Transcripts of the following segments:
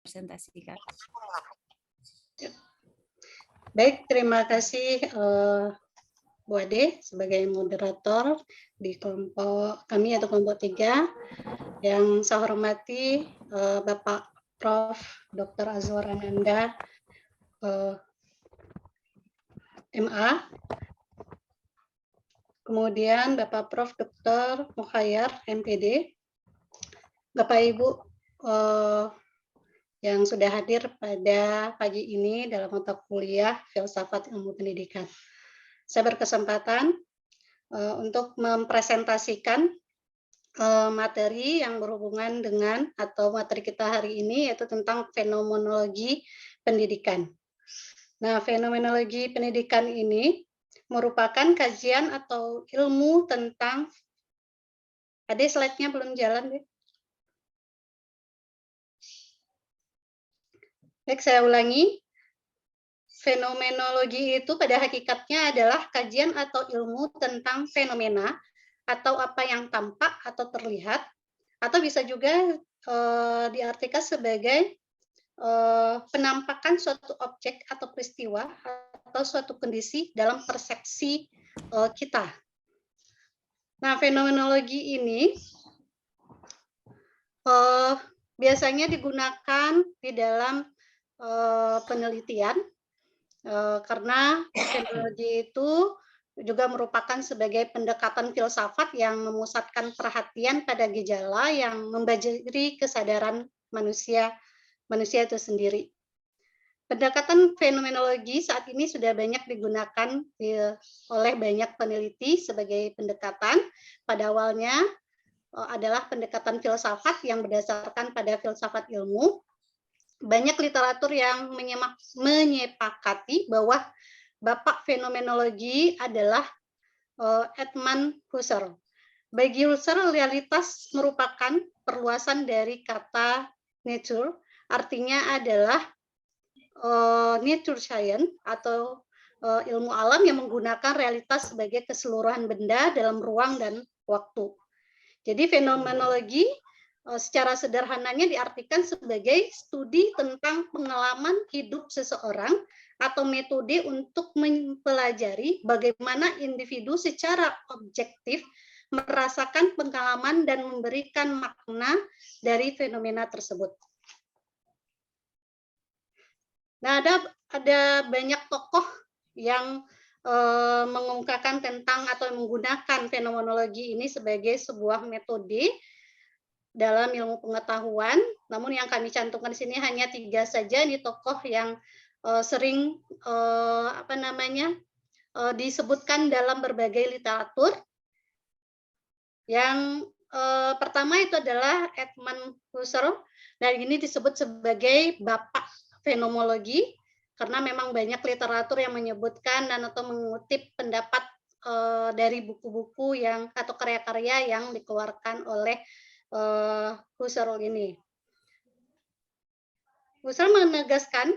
presentasikan. Baik, terima kasih Bu Ade sebagai moderator di kelompok kami atau kelompok 3. Yang saya hormati Bapak Prof. Dr. Azwar Ananda, MA. Kemudian Bapak Prof. Dr. Mukhayyar, MPD. Bapak Ibu yang sudah hadir pada pagi ini dalam mata kuliah Filsafat Ilmu Pendidikan. Saya berkesempatan untuk mempresentasikan materi yang berhubungan dengan atau materi kita hari ini yaitu tentang fenomenologi pendidikan. Nah, fenomenologi pendidikan ini merupakan kajian atau ilmu tentang, ada slide-nya belum jalan deh. Baik, saya ulangi. Fenomenologi itu pada hakikatnya adalah kajian atau ilmu tentang fenomena atau apa yang tampak atau terlihat, atau bisa juga diartikan sebagai penampakan suatu objek atau peristiwa atau suatu kondisi dalam persepsi kita. Nah, fenomenologi ini biasanya digunakan di dalam penelitian karena fenomenologi itu juga merupakan sebagai pendekatan filsafat yang memusatkan perhatian pada gejala yang membajari kesadaran manusia itu sendiri. Pendekatan fenomenologi saat ini sudah banyak digunakan oleh banyak peneliti sebagai pendekatan. Pada awalnya adalah pendekatan filsafat yang berdasarkan pada filsafat ilmu. Banyak literatur yang menyepakati bahwa bapak fenomenologi adalah Edmund Husserl. Bagi Husserl, realitas merupakan perluasan dari kata nature, artinya adalah nature science atau ilmu alam yang menggunakan realitas sebagai keseluruhan benda dalam ruang dan waktu. Jadi fenomenologi secara sederhananya diartikan sebagai studi tentang pengalaman hidup seseorang atau metode untuk mempelajari bagaimana individu secara objektif merasakan pengalaman dan memberikan makna dari fenomena tersebut. Nah, ada banyak tokoh yang mengungkapkan tentang atau menggunakan fenomenologi ini sebagai sebuah metode dalam ilmu pengetahuan, namun yang kami cantumkan di sini hanya 3 saja. Ini tokoh yang sering disebutkan dalam berbagai literatur. Yang pertama itu adalah Edmund Husserl. Nah, ini disebut sebagai bapak fenomenologi karena memang banyak literatur yang menyebutkan dan atau mengutip pendapat dari buku-buku yang atau karya-karya yang dikeluarkan oleh Husserl ini. Husserl menegaskan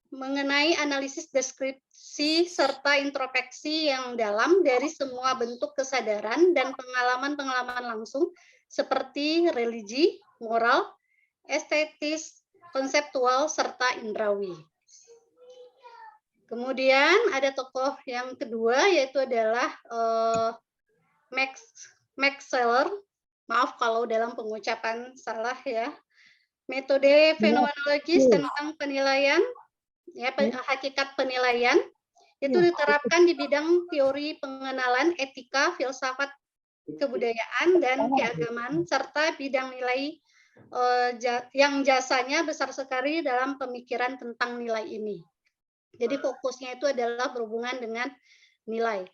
mengenai analisis deskripsi serta introspeksi yang dalam dari semua bentuk kesadaran dan pengalaman-pengalaman langsung seperti religi, moral, estetis, konseptual, serta indrawi. Kemudian ada tokoh yang kedua yaitu adalah Max Scheler. Maaf kalau dalam pengucapan salah ya. Metode fenomenologis tentang penilaian, ya, hakikat penilaian, itu diterapkan di bidang teori pengenalan, etika, filsafat kebudayaan, dan keagamaan, serta bidang nilai yang jasanya besar sekali dalam pemikiran tentang nilai ini. Jadi fokusnya itu adalah berhubungan dengan nilai.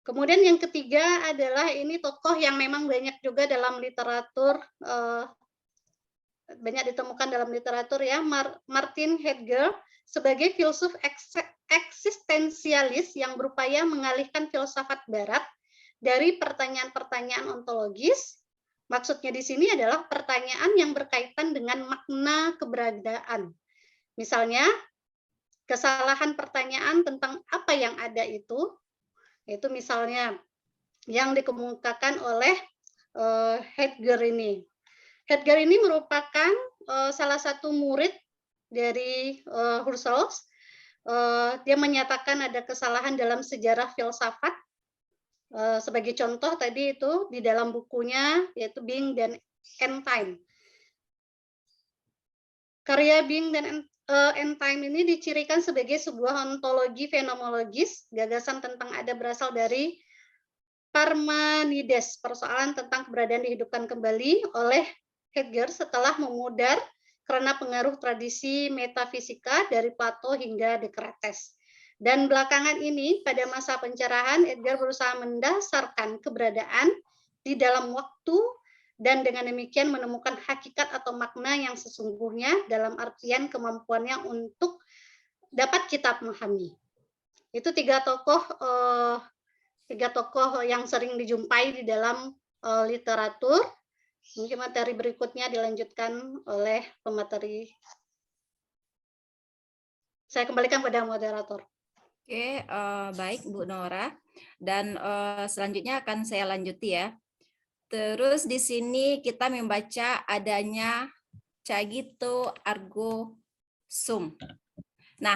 Kemudian yang ketiga adalah ini tokoh yang memang banyak juga dalam literatur, banyak ditemukan dalam literatur ya, Martin Heidegger sebagai filsuf eksistensialis yang berupaya mengalihkan filsafat barat dari pertanyaan-pertanyaan ontologis. Maksudnya di sini adalah pertanyaan yang berkaitan dengan makna keberadaan. Misalnya, kesalahan pertanyaan tentang apa yang ada itu misalnya yang dikemukakan oleh Heidegger ini. Heidegger ini merupakan salah satu murid dari Husserl. Dia menyatakan ada kesalahan dalam sejarah filsafat. Sebagai contoh tadi itu di dalam bukunya yaitu Being dan End Time. Karya Being dan End Time ini dicirikan sebagai sebuah ontologi fenomenologis, gagasan tentang ada berasal dari Parmenides, persoalan tentang keberadaan dihidupkan kembali oleh Heidegger setelah memudar karena pengaruh tradisi metafisika dari Plato hingga Descartes. Dan belakangan ini, pada masa pencerahan, Heidegger berusaha mendasarkan keberadaan di dalam waktu dan dengan demikian menemukan hakikat atau makna yang sesungguhnya dalam artian kemampuannya untuk dapat kita pahami. Itu tiga tokoh yang sering dijumpai di dalam literatur. Mungkin materi berikutnya dilanjutkan oleh pemateri. Saya kembalikan pada moderator. Oke, baik Bu Nora. Dan selanjutnya akan saya lanjuti ya. Terus di sini kita membaca adanya cogito ergo sum. Nah,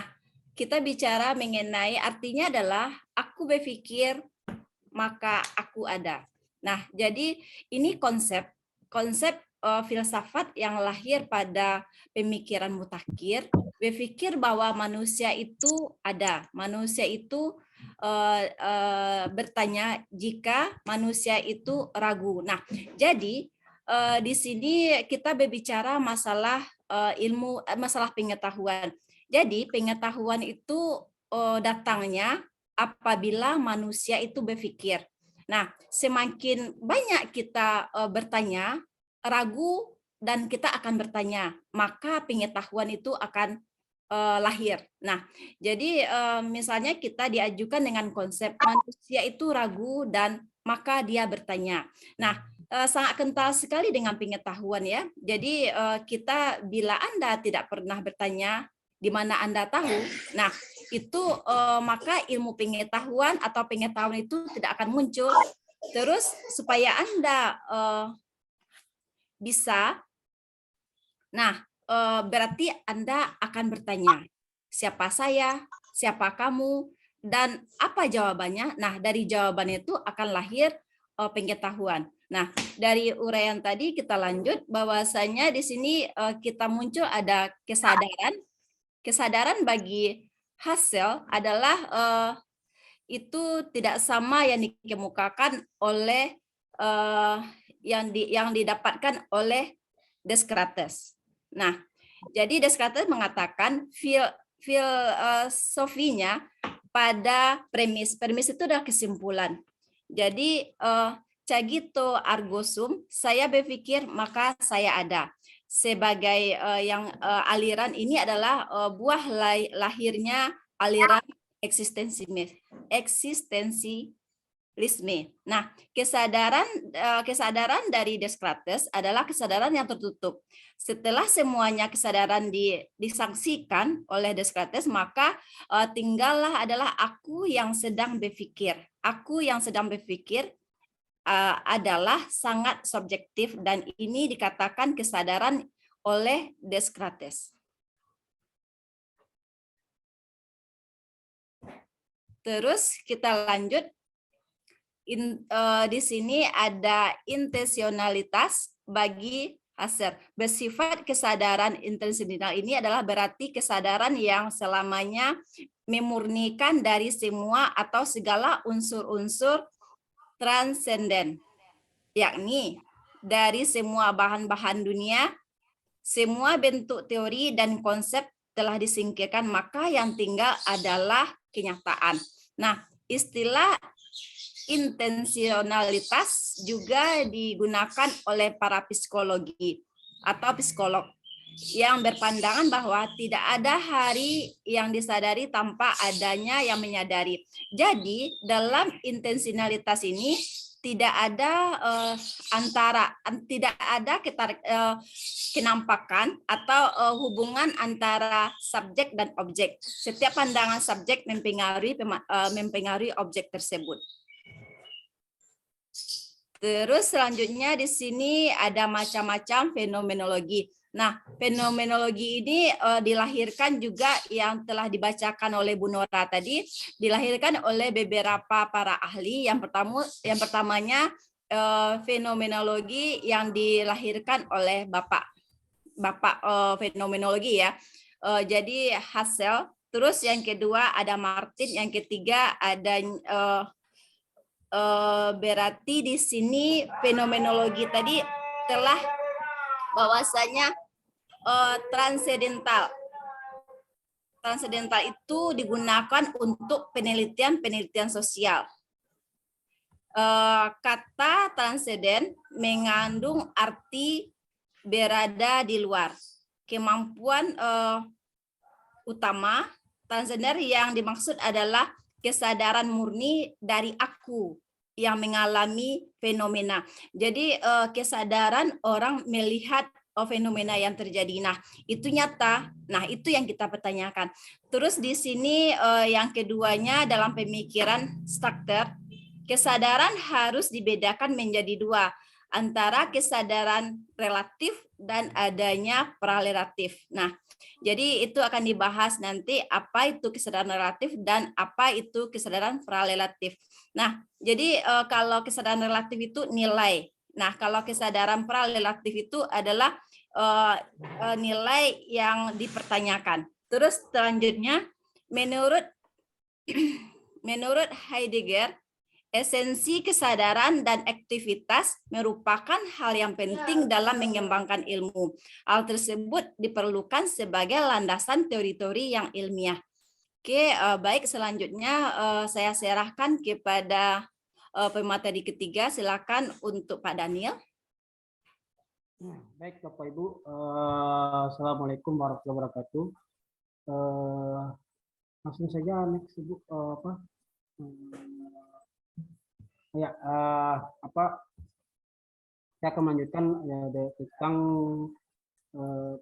kita bicara mengenai artinya adalah aku berpikir maka aku ada. Nah, jadi ini konsep filsafat yang lahir pada pemikiran Mutakhir, berpikir bahwa manusia itu ada, manusia itu bertanya jika manusia itu ragu. Nah, jadi di sini kita berbicara masalah masalah pengetahuan. Jadi pengetahuan itu datangnya apabila manusia itu berpikir. Nah, semakin banyak kita bertanya, ragu, dan kita akan bertanya, maka pengetahuan itu akan lahir. Nah, jadi misalnya kita diajukan dengan konsep manusia itu ragu dan maka dia bertanya. Nah, sangat kental sekali dengan pengetahuan ya. Jadi kita bila Anda tidak pernah bertanya, di mana Anda tahu, nah itu maka ilmu pengetahuan atau pengetahuan itu tidak akan muncul. Terus supaya Anda bisa, nah berarti Anda akan bertanya, siapa saya, siapa kamu, dan apa jawabannya. Nah, dari jawabannya itu akan lahir pengetahuan. Nah, dari uraian tadi kita lanjut bahwasanya di sini kita muncul ada kesadaran bagi Husserl adalah itu tidak sama yang dikemukakan oleh yang didapatkan oleh Descartes. Nah, jadi Descartes mengatakan filosofinya pada premis. Premis itu adalah kesimpulan. Jadi cogito ergo sum, saya berpikir maka saya ada. Sebagai aliran ini adalah buah lahirnya aliran eksistensialisme. Nah, kesadaran dari Descartes adalah kesadaran yang tertutup. Setelah semuanya kesadaran disangsikan oleh Descartes, maka tinggallah adalah aku yang sedang berpikir. Aku yang sedang berpikir adalah sangat subjektif dan ini dikatakan kesadaran oleh Descartes. Terus kita lanjut. Di sini ada intensionalitas bagi Husserl. Bersifat kesadaran intensional ini adalah berarti kesadaran yang selamanya memurnikan dari semua atau segala unsur-unsur transenden, yakni dari semua bahan-bahan dunia, semua bentuk teori dan konsep telah disingkirkan, maka yang tinggal adalah kenyataan. Nah, istilah intensionalitas juga digunakan oleh para psikologi atau psikolog yang berpandangan bahwa tidak ada hari yang disadari tanpa adanya yang menyadari. Jadi dalam intensionalitas ini tidak ada kenampakan atau hubungan antara subjek dan objek. Setiap pandangan subjek mempengaruhi objek tersebut. Terus selanjutnya di sini ada macam-macam fenomenologi. Nah, fenomenologi ini dilahirkan juga yang telah dibacakan oleh Bu Nora tadi, dilahirkan oleh beberapa para ahli. Yang pertamanya fenomenologi yang dilahirkan oleh Bapak fenomenologi ya. Jadi Hassel. Terus yang kedua ada Martin, yang ketiga ada berarti di sini fenomenologi tadi telah bahwasanya transendental. Transendental itu digunakan untuk penelitian sosial. Kata transenden mengandung arti berada di luar. Kemampuan utama transender yang dimaksud adalah kesadaran murni dari aku yang mengalami fenomena. Jadi kesadaran orang melihat fenomena yang terjadi. Nah, itu nyata. Nah, itu yang kita pertanyakan. Terus di sini yang keduanya dalam pemikiran Strucker, kesadaran harus dibedakan menjadi dua, antara kesadaran relatif dan adanya prarelatif. Nah, jadi itu akan dibahas nanti apa itu kesadaran relatif dan apa itu kesadaran prarelatif. Nah, jadi kalau kesadaran relatif itu nilai. Nah, kalau kesadaran prarelatif itu adalah nilai yang dipertanyakan. Terus selanjutnya, menurut Heidegger, esensi kesadaran dan aktivitas merupakan hal yang penting dalam mengembangkan ilmu. Hal tersebut diperlukan sebagai landasan teori-teori yang ilmiah. Oke, baik, selanjutnya saya serahkan kepada pemateri ketiga. Silakan untuk Pak Daniel. Baik Bapak Ibu, Assalamualaikum warahmatullahi wabarakatuh. Langsung saja next Ibu, ya saya akan melanjutkan tentang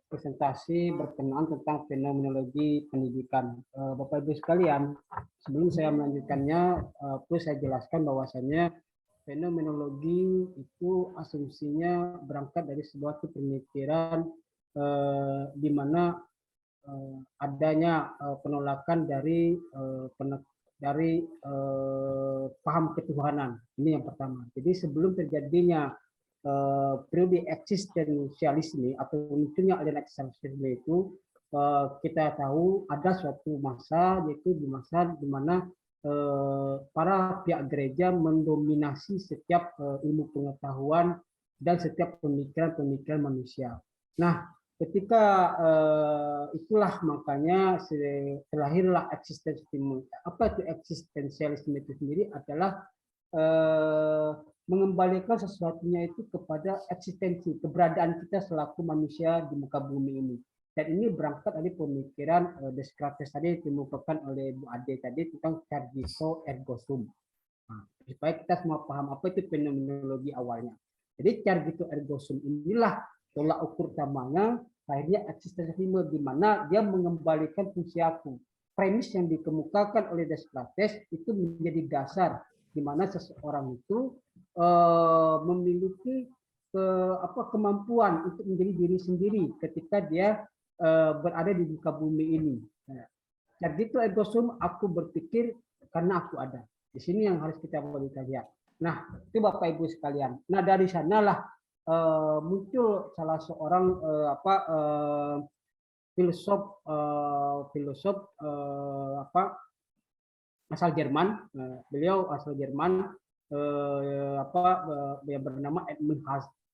presentasi berkenaan tentang fenomenologi pendidikan. Bapak Ibu sekalian, sebelum saya melanjutkannya, perlu saya jelaskan bahwasannya fenomenologi itu asumsinya berangkat dari sebuah pemikiran di mana adanya penolakan dari paham ketuhanan. Ini yang pertama. Jadi sebelum terjadinya periode eksistensialisme atau munculnya aliran eksistensialisme itu, kita tahu ada suatu masa, yaitu di masa di mana para pihak gereja mendominasi setiap ilmu pengetahuan dan setiap pemikiran manusia. Nah, ketika itulah makanya terlahirlah eksistensialisme. Apa itu eksistensialisme itu sendiri adalah mengembalikan sesuatunya itu kepada eksistensi, keberadaan kita selaku manusia di muka bumi ini. Dan ini berangkat dari pemikiran Descartes tadi dikemukakan oleh Bu Ade tadi tentang Cargiso ergo sum. Nah, supaya kita semua paham apa itu fenomenologi awalnya. Jadi Cargiso ergo sum inilah tolak ukur utamanya akhirnya eksistensialisme, di mana dia mengembalikan fungsi aku. Premis yang dikemukakan oleh Descartes itu menjadi dasar di mana seseorang itu memiliki kemampuan untuk menjadi diri sendiri ketika dia berada di muka bumi ini. Jadi itu ergo sum, aku berpikir karena aku ada. Di sini yang harus kita lihat. Nah, itu Bapak Ibu sekalian. Nah, dari sanalah muncul salah seorang filosof asal Jerman. Beliau asal Jerman, yang bernama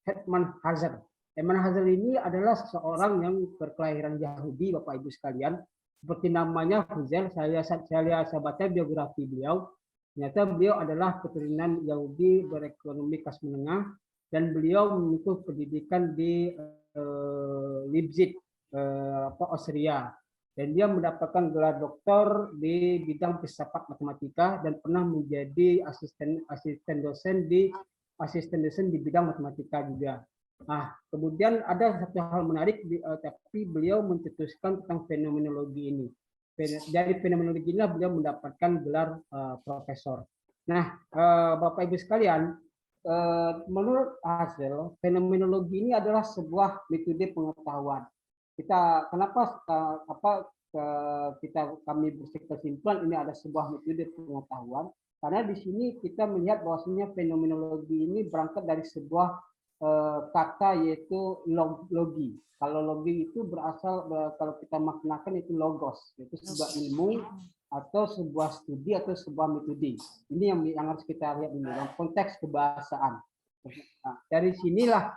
Hetman Hazer. Hetman Hazer ini adalah seseorang yang berkelahiran Yahudi, Bapak Ibu sekalian. Seperti namanya Hazel, saya baca biografi beliau. Ternyata beliau adalah keturunan Yahudi berekonomi kelas menengah, dan beliau menempuh pendidikan di Leipzig, Austria. Dan dia mendapatkan gelar doktor di bidang filsafat matematika dan pernah menjadi asisten dosen di bidang matematika juga. Nah, kemudian ada satu hal menarik, tapi beliau mencetuskan tentang fenomenologi ini. Dari fenomenologi inilah beliau mendapatkan gelar profesor. Nah, Bapak Ibu sekalian, menurut hasil fenomenologi ini adalah sebuah metode pengetahuan. Kenapa kami berkesimpulan ini ada sebuah metode pengetahuan, karena di sini kita melihat bahwasanya fenomenologi ini berangkat dari sebuah kata, yaitu logi. Kalau logi itu berasal, kalau kita maknakan itu logos, yaitu sebuah ilmu atau sebuah studi atau sebuah metode. Ini yang harus kita lihat dulu dalam konteks kebahasaan. Nah, dari sinilah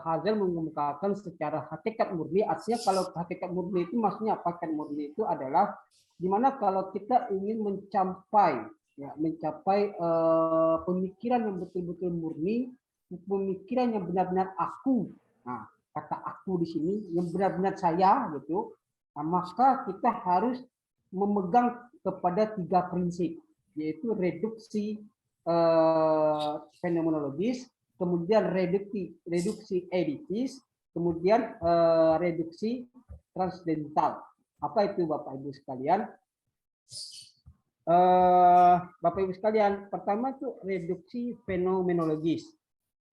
Hazel mengemukakan secara hakikat murni. Artinya kalau hakikat murni itu maksudnya apa? Hakikat murni itu adalah dimana kalau kita ingin mencapai pemikiran yang betul-betul murni, pemikiran yang benar-benar aku. Nah, kata aku di sini yang benar-benar saya gitu. Nah, maka kita harus memegang kepada 3 prinsip, yaitu reduksi fenomenologis, kemudian reduksi editis, kemudian reduksi transdental. Apa itu Bapak Ibu sekalian? Bapak Ibu sekalian, pertama itu reduksi fenomenologis.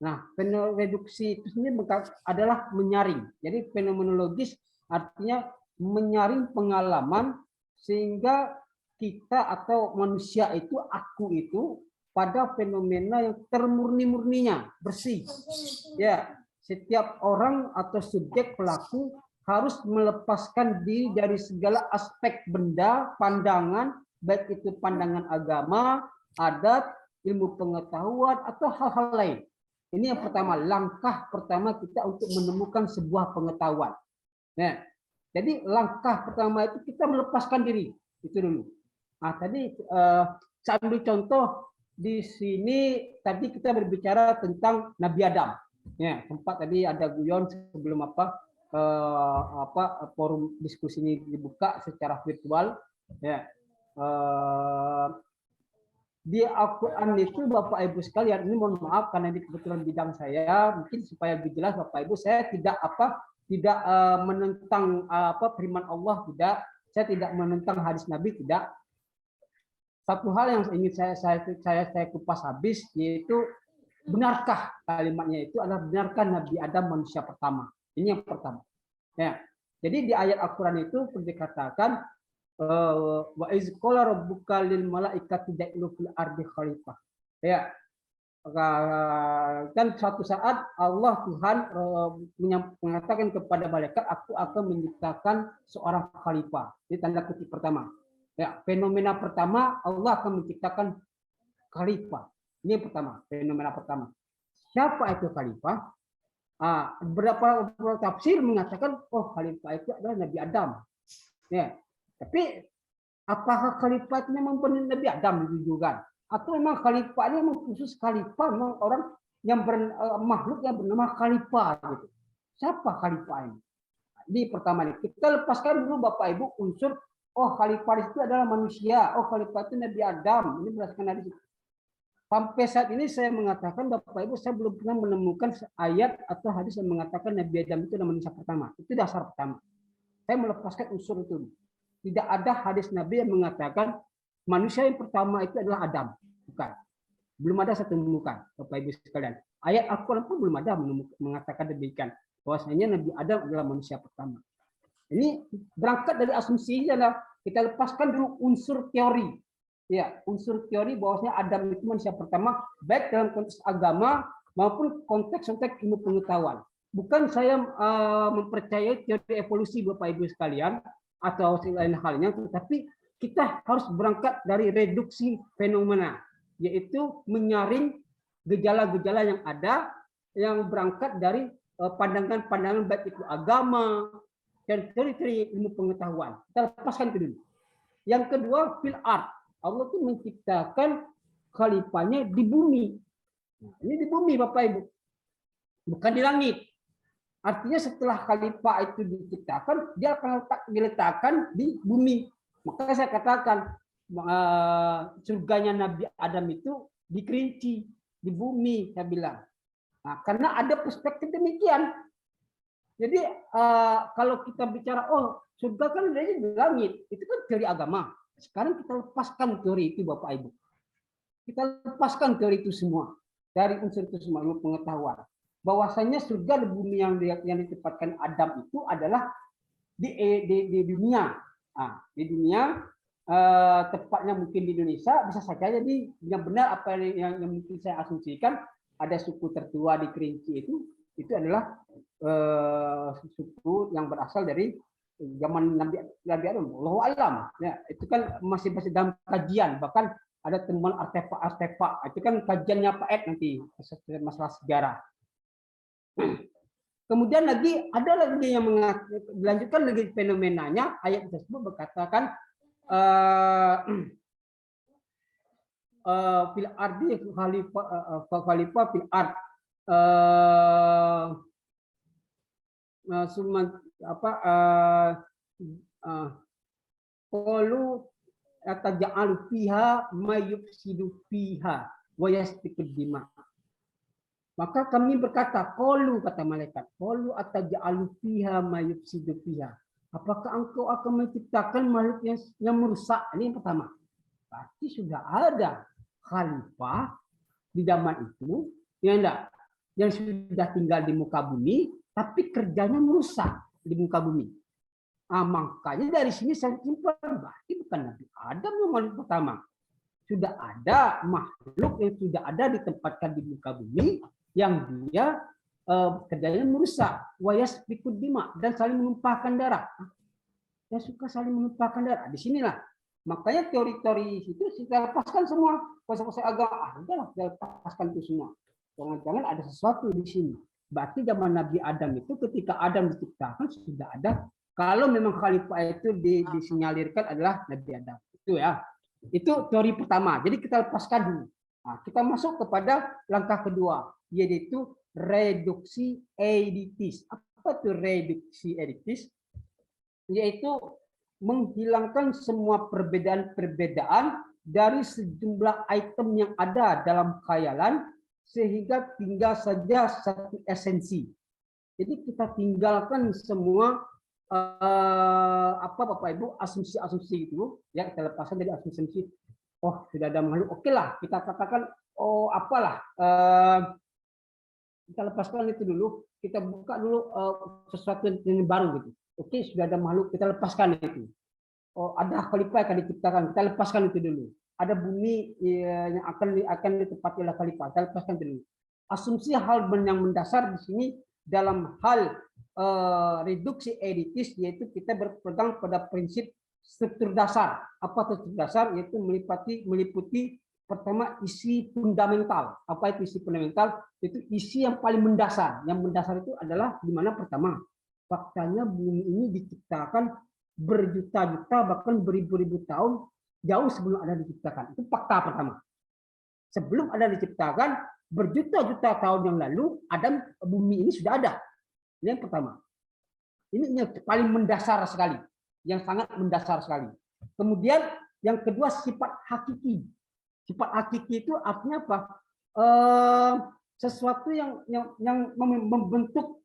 Nah, reduksi itu sendiri adalah menyaring. Jadi fenomenologis artinya menyaring pengalaman sehingga kita atau manusia itu, aku itu pada fenomena yang termurni-murninya, bersih. Ya, setiap orang atau subjek pelaku harus melepaskan diri dari segala aspek benda, pandangan, baik itu pandangan agama, adat, ilmu pengetahuan atau hal-hal lain. Ini yang pertama, langkah pertama kita untuk menemukan sebuah pengetahuan. Nah, jadi langkah pertama itu kita melepaskan diri, itu dulu. Nah, tadi saya ambil contoh di sini, tadi kita berbicara tentang Nabi Adam. Ya, sempat tadi ada guyon sebelum forum diskusi ini dibuka secara virtual. Ya, di Al-Quran itu Bapak Ibu sekalian, ini mohon maaf karena ini kebetulan bidang saya, mungkin supaya lebih jelas Bapak Ibu, saya tidak menentang firman Allah, tidak. Saya tidak menentang hadis Nabi, tidak. Satu hal yang ingin saya kupas habis, yaitu benarkah kalimatnya itu adalah benarkah Nabi Adam manusia pertama? Ini yang pertama. Ya. Jadi di ayat Al-Quran itu dikatakan wa iz qala rabbuka lil malaikati ja'alu fil ardi khalifah. Ya. Dan suatu saat Allah Tuhan mengatakan kepada malaikat, aku akan menciptakan seorang khalifah. Ini tanda kutip pertama. Ya, fenomena pertama, Allah akan menciptakan khalifah. Ini yang pertama, fenomena pertama. Siapa itu khalifah? Beberapa tafsir mengatakan, oh khalifah itu adalah Nabi Adam. Ya, tapi apakah khalifah itu memang benar Nabi Adam juga? Atau memang khalifah ini memang khusus khalifah, memang orang yang makhluk yang bernama khalifah gitu. Siapa khalifah ini? Ini pertama nih. Kita lepaskan dulu Bapak Ibu unsur khalifah itu adalah manusia, khalifah itu Nabi Adam. Ini berdasarkan hadis. Sampai saat ini saya mengatakan Bapak Ibu, saya belum pernah menemukan ayat atau hadis yang mengatakan Nabi Adam itu adalah manusia pertama. Itu dasar pertama. Saya melepaskan unsur itu. Tidak ada hadis Nabi yang mengatakan manusia yang pertama itu adalah Adam. Bukan. Belum ada satu menemukan, Bapak Ibu sekalian. Ayat Al-Quran pun belum ada mengatakan demikian. Bahwasanya Nabi Adam adalah manusia pertama. Ini berangkat dari asumsi adalah kita lepaskan dulu unsur teori. Ya, unsur teori bahwasanya Adam itu manusia pertama, baik dalam konteks agama maupun konteks ilmu pengetahuan. Bukan saya mempercayai teori evolusi Bapak Ibu sekalian atau lain halnya, tetapi kita harus berangkat dari reduksi fenomena, yaitu menyaring gejala-gejala yang ada yang berangkat dari pandangan-pandangan baik itu agama dan teori-teori ilmu pengetahuan. Kita lepaskan itu dulu. Yang kedua, fil art. Allah itu menciptakan khalifahnya di bumi. Nah, ini di bumi Bapak Ibu. Bukan di langit. Artinya setelah khalifah itu diciptakan, dia akan diletakkan di bumi. Maka saya katakan surganya Nabi Adam itu dikerinci di bumi, saya bilang. Nah, karena ada perspektif demikian. Jadi kalau kita bicara surga kan ada di langit, itu kan teori agama. Sekarang kita lepaskan teori itu Bapak Ibu. Kita lepaskan teori itu semua. dari unsur itu semua ilmu pengetahuan. Bahwasanya surga dan bumi yang ditempatkan Adam itu adalah di dunia. Nah, di dunia tepatnya mungkin di Indonesia, bisa saja jadi yang benar apa yang mungkin saya asumsikan, ada suku tertua di Kerinci itu adalah suku yang berasal dari zaman Nabi Adam. Allahu alam. Ya, itu kan masih dalam kajian, bahkan ada temuan artefak itu kan kajiannya Pak Ed nanti masalah sejarah. Kemudian lagi ada lagi yang dilanjutkan lagi fenomenanya, ayat tersebut berkatakan fil ardi khalifah fil ard qalu ataj'alu fiha may yufsidu fiha wa yasfiku dima. Maka kami berkata, qalu, kata malaikat, qalu ataj'alu fiha may yufsidu fiha. Apakah engkau akan menciptakan makhluk yang merusak? Ini yang pertama. Berarti sudah ada khalifah di zaman itu, ya enggak, yang sudah tinggal di muka bumi, tapi kerjanya merusak di muka bumi. Nah, makanya dari sini saya simpulkan, berarti bukan Nabi Adam yang makhluk pertama. Sudah ada makhluk yang sudah ada ditempatkan di muka bumi, yang dia kerjanya merusak, wayasfikud dima, dan saling menumpahkan darah. Dia suka saling menumpahkan darah. Di sinilah. Makanya teori-teori itu kita lepaskan semua. Kuasa-kuasa agama, udahlah kita lepaskan itu semua. Jangan-jangan ada sesuatu di sini. Berarti zaman Nabi Adam itu ketika Adam diciptakan sudah ada. Kalau memang khalifah itu disinyalirkan adalah Nabi Adam. Itu ya. Itu teori pertama. Jadi kita lepaskan dulu. Nah, kita masuk kepada langkah kedua, yaitu reduksi editis. Apa itu reduksi editis? Yaitu menghilangkan semua perbedaan-perbedaan dari sejumlah item yang ada dalam khayalan sehingga tinggal saja satu esensi. Jadi kita tinggalkan semua Bapak Ibu asumsi-asumsi itu, ya kita lepaskan dari asumsi. Oh, sudah ada makhluk, oke lah kita katakan kita lepaskan itu dulu, kita buka dulu sesuatu yang baru gitu. Oke, sudah ada makhluk, kita lepaskan itu. Oh, ada khalifah akan diciptakan, kita lepaskan itu dulu. Ada bumi yang akan ditempati oleh khalifah, kita lepaskan itu dulu. Asumsi hal yang mendasar di sini dalam hal reduksi editis, yaitu kita berpegang pada prinsip struktur dasar. Apa struktur dasar? Yaitu meliputi pertama isi fundamental. Apa itu isi fundamental? Itu isi yang paling mendasar. Yang mendasar itu adalah di mana pertama, faktanya bumi ini diciptakan berjuta-juta bahkan beribu-ribu tahun jauh sebelum ada diciptakan. Itu fakta pertama. Sebelum ada diciptakan berjuta-juta tahun yang lalu, Adam bumi ini sudah ada. Ini yang pertama. Ini yang paling mendasar sekali, yang sangat mendasar sekali. Kemudian yang kedua sifat hakiki. Sifat hakiki itu artinya apa? Sesuatu yang membentuk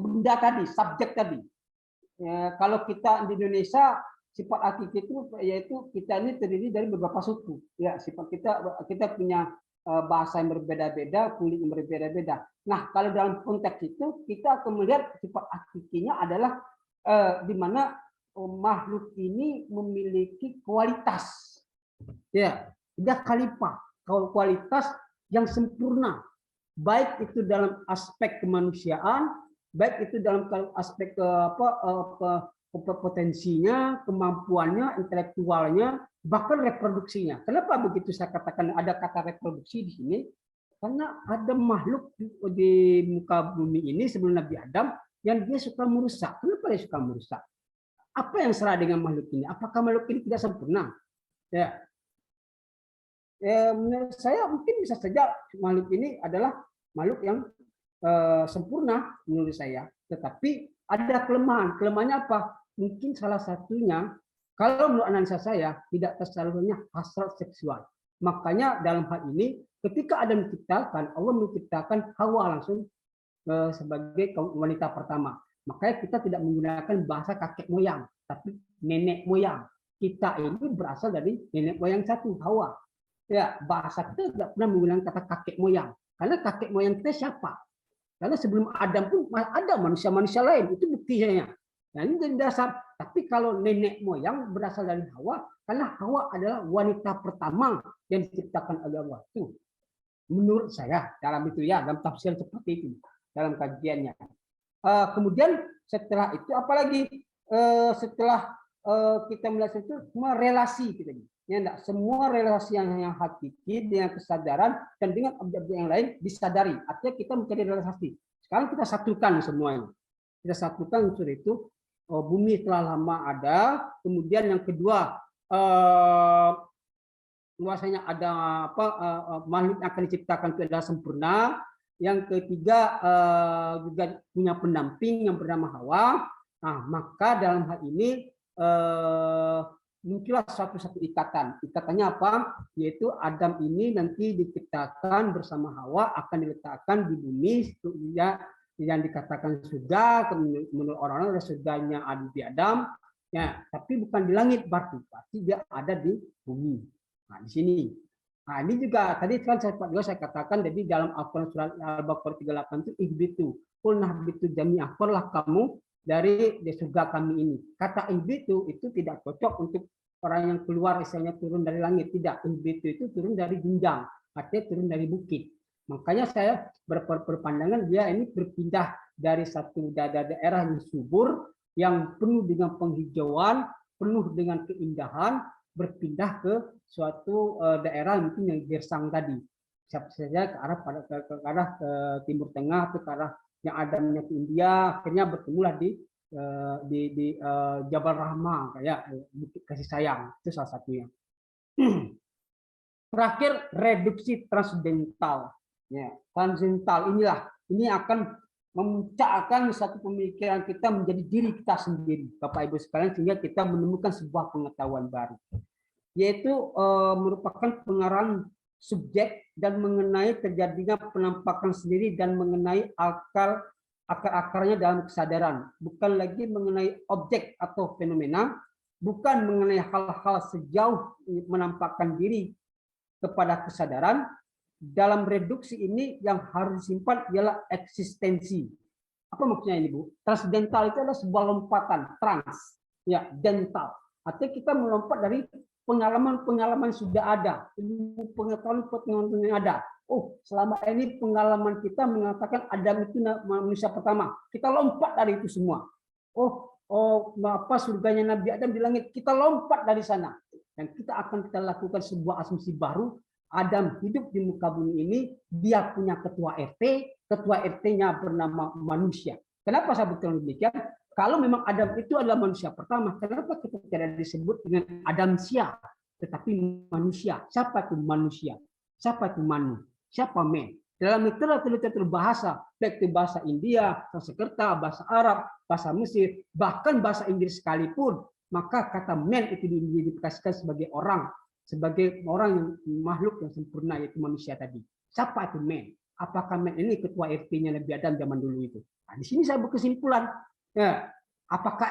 benda tadi, subjek tadi. Kalau kita di Indonesia sifat hakiki itu yaitu kita ini terdiri dari beberapa suku. Ya, sifat kita punya bahasa yang berbeda-beda, kulit yang berbeda-beda. Nah, kalau dalam konteks itu kita akan melihat sifat hakikinya adalah di mana makhluk ini memiliki kualitas. Ya, dia khalifah, kualitas yang sempurna. Baik itu dalam aspek kemanusiaan, baik itu dalam aspek potensinya, kemampuannya, intelektualnya, bahkan reproduksinya. Kenapa begitu saya katakan ada kata reproduksi di sini? Karena ada makhluk di muka bumi ini sebelum Nabi Adam yang dia suka merusak. Kenapa dia suka merusak? Apa yang salah dengan makhluk ini? Apakah makhluk ini tidak sempurna? Ya. Menurut saya mungkin bisa saja makhluk ini adalah makhluk yang sempurna menurut saya. Tetapi ada kelemahan. Kelemahannya apa? Mungkin salah satunya, kalau menurut analisa saya, tidak tersalurnya hasrat seksual. Makanya dalam hal ini, ketika Adam menciptakan, Allah menciptakan Hawa langsung sebagai wanita pertama. Makanya kita tidak menggunakan bahasa kakek moyang, tapi nenek moyang. Kita ini berasal dari nenek moyang satu, Hawa. Ya, bahasa kita tidak pernah menggunakan kata kakek moyang. Karena kakek moyang kita siapa? Karena sebelum Adam pun ada manusia-manusia lain, itu buktinya. Nah, ini jadi dasar. Tapi kalau nenek moyang berasal dari Hawa, karena Hawa adalah wanita pertama yang diciptakan oleh Allah. Tuh, menurut saya dalam itu ya, dalam tafsir seperti itu, dalam kajiannya. Kemudian setelah itu, apalagi setelah kita melihat itu semua relasi kita. Ya, enggak, semua relasi yang hakiki dengan kesadaran dan dengan objek-objek yang lain disadari. Artinya kita mencari relasi. Sekarang kita satukan semuanya. Kita satukan unsur itu. Bumi telah lama ada. Kemudian yang kedua, bahwasanya ada makhluk yang akan diciptakan itu adalah sempurna. Yang ketiga juga punya pendamping yang bernama Hawa. Nah, maka dalam hal ini muncullah satu ikatan. Ikatannya apa? Yaitu Adam ini nanti diciptakan bersama Hawa, akan diletakkan di bumi yang dikatakan surga. Menurut orang-orang surganya ada di Adam. Ya, tapi bukan di langit berarti dia ada di bumi. Nah, di sini. Nah, ini juga tadi kan saya katakan, jadi dalam Al-Quran surat Al-Baqarah 38 itu ihbitu, qul nahbitu jami'ah, keluarlah kamu dari surga kami ini. Kata ihbitu itu tidak cocok untuk orang yang keluar misalnya turun dari langit, tidak. Ihbitu itu turun dari jenjang, artinya turun dari bukit. Makanya saya berpandangan dia ini berpindah dari satu daerah yang subur, yang penuh dengan penghijauan, penuh dengan keindahan, berpindah ke suatu daerah mungkin yang gersang tadi, siapa saja ke arah ke Timur Tengah atau ke arah yang adanya ke India, akhirnya bertemulah di Jabal Rahmah, kayak Bukit Kasih Sayang, itu salah satunya. Terakhir, reduksi transcendental. Ya, transcendental ini akan memuncakkan satu pemikiran kita menjadi diri kita sendiri, Bapak Ibu sekalian, sehingga kita menemukan sebuah pengetahuan baru, yaitu merupakan pengarahan subjek dan mengenai terjadinya penampakan sendiri dan mengenai akar-akarnya dalam kesadaran, bukan lagi mengenai objek atau fenomena, bukan mengenai hal-hal sejauh menampakkan diri kepada kesadaran. Dalam reduksi ini yang harus disimpan ialah eksistensi. Apa maksudnya ini, Bu? Transcendental itu adalah sebuah lompatan, trans, ya, dental. Artinya kita melompat dari pengalaman-pengalaman sudah ada, pengetahuan-pengetahuan yang ada. Oh, selama ini pengalaman kita mengatakan Adam itu manusia pertama. Kita lompat dari itu semua. Oh, apa surganya Nabi Adam di langit? Kita lompat dari sana. Dan kita lakukan sebuah asumsi baru. Adam hidup di muka bumi ini, dia punya ketua RT-nya bernama manusia. Kenapa saya berbicara demikian? Kalau memang Adam itu adalah manusia pertama, kenapa kita tidak disebut dengan Adamsia, tetapi manusia? Siapa itu manusia? Siapa itu manu? Siapa men? Dalam literatur bahasa, baik itu bahasa India, Sanskerta, bahasa Arab, bahasa Mesir, bahkan bahasa Inggris sekalipun, maka kata men itu diidentifikasikan sebagai orang yang makhluk yang sempurna, yaitu manusia tadi. Siapa itu men? Apakah men ini ketua RT-nya Nabi Adam zaman dulu itu? Nah, di sini saya berkesimpulan. Ya, apakah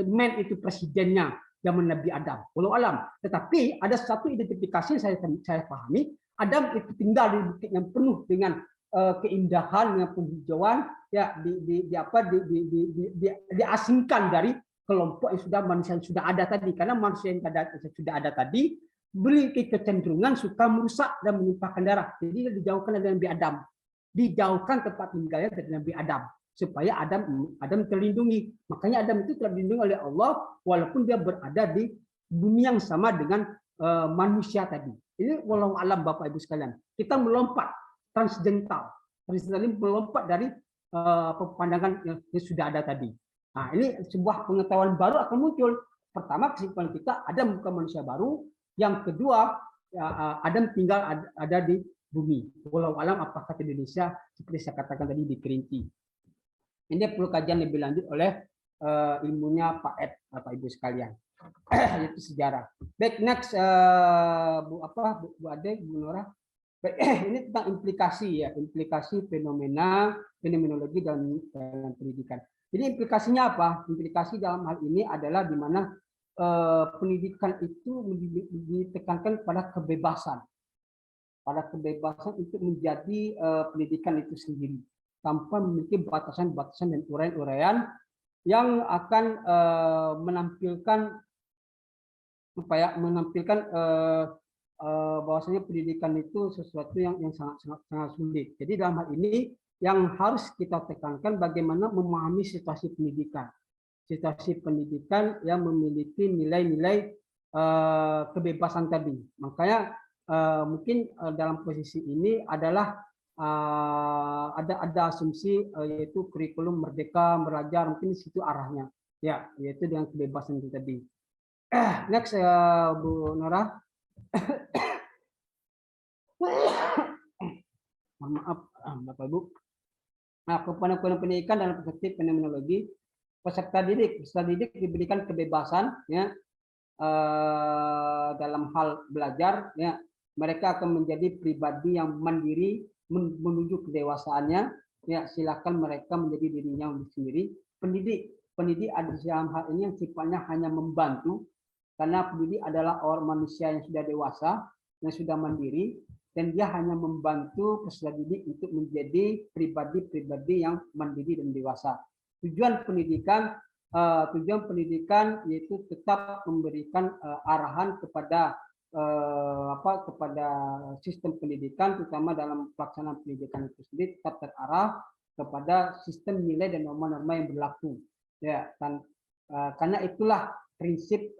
men itu presidennya zaman Nabi Adam? Walau alam. Tetapi ada satu identifikasi yang saya pahami. Adam itu tinggal di bukit yang penuh dengan keindahan, dengan penghijauan, ya, diasingkan dari kelompok yang manusia yang sudah ada tadi, karena manusia yang sudah ada tadi memiliki kecenderungan suka merusak dan menumpahkan darah. Jadi dijauhkan dari Nabi Adam, dijauhkan tempat tinggalnya dari Nabi Adam, supaya Adam terlindungi. Makanya Adam itu terlindungi oleh Allah walaupun dia berada di bumi yang sama dengan manusia tadi. Ini walau alam, Bapak Ibu sekalian. Kita melompat transcendental melompat dari pandangan yang sudah ada tadi. Nah, ini sebuah pengetahuan baru akan muncul. Pertama, kesimpulan kita, Adam bukan manusia baru. Yang kedua, Adam tinggal ada di bumi. Walau alam apakah di Indonesia, seperti saya katakan tadi, di Kerinci. Ini perlu kajian lebih lanjut oleh ilmunya Pak Ed, Bapak Ibu sekalian. Itu sejarah. Baik, next, Bu Ade, Bu Nora. Baik, ini tentang implikasi ya, implikasi fenomenologi dalam pendidikan. Jadi implikasinya apa? Implikasi dalam hal ini adalah di mana pendidikan itu ditekankan pada kebebasan untuk menjadi pendidikan itu sendiri tanpa memiliki batasan-batasan dan uraian-uraian yang akan menampilkan bahwasanya pendidikan itu sesuatu yang sangat sulit. Jadi dalam hal ini yang harus kita tekankan bagaimana memahami situasi pendidikan yang memiliki nilai-nilai kebebasan tadi. Makanya mungkin dalam posisi ini adalah ada asumsi yaitu kurikulum merdeka belajar, mungkin di situ arahnya, ya, yaitu dengan kebebasan itu tadi. Next, Bu Nora. Mohon maaf, Bapak Ibu. Nah, komponen pendidikan dalam perspektif fenomenologi, peserta didik diberikan kebebasan, ya, dalam hal belajar, ya, mereka akan menjadi pribadi yang mandiri menuju kedewasaannya, ya, silakan mereka menjadi dirinya sendiri. Pendidik ada dalam hal ini yang sifatnya hanya membantu, karena pendidik adalah orang manusia yang sudah dewasa, yang sudah mandiri, dan dia hanya membantu peserta didik untuk menjadi pribadi-pribadi yang mandiri dan dewasa. Tujuan pendidikan yaitu tetap memberikan arahan kepada kepada sistem pendidikan, terutama dalam pelaksanaan pendidikan itu sendiri tetap terarah kepada sistem nilai dan norma-norma yang berlaku. Ya, karena itulah prinsip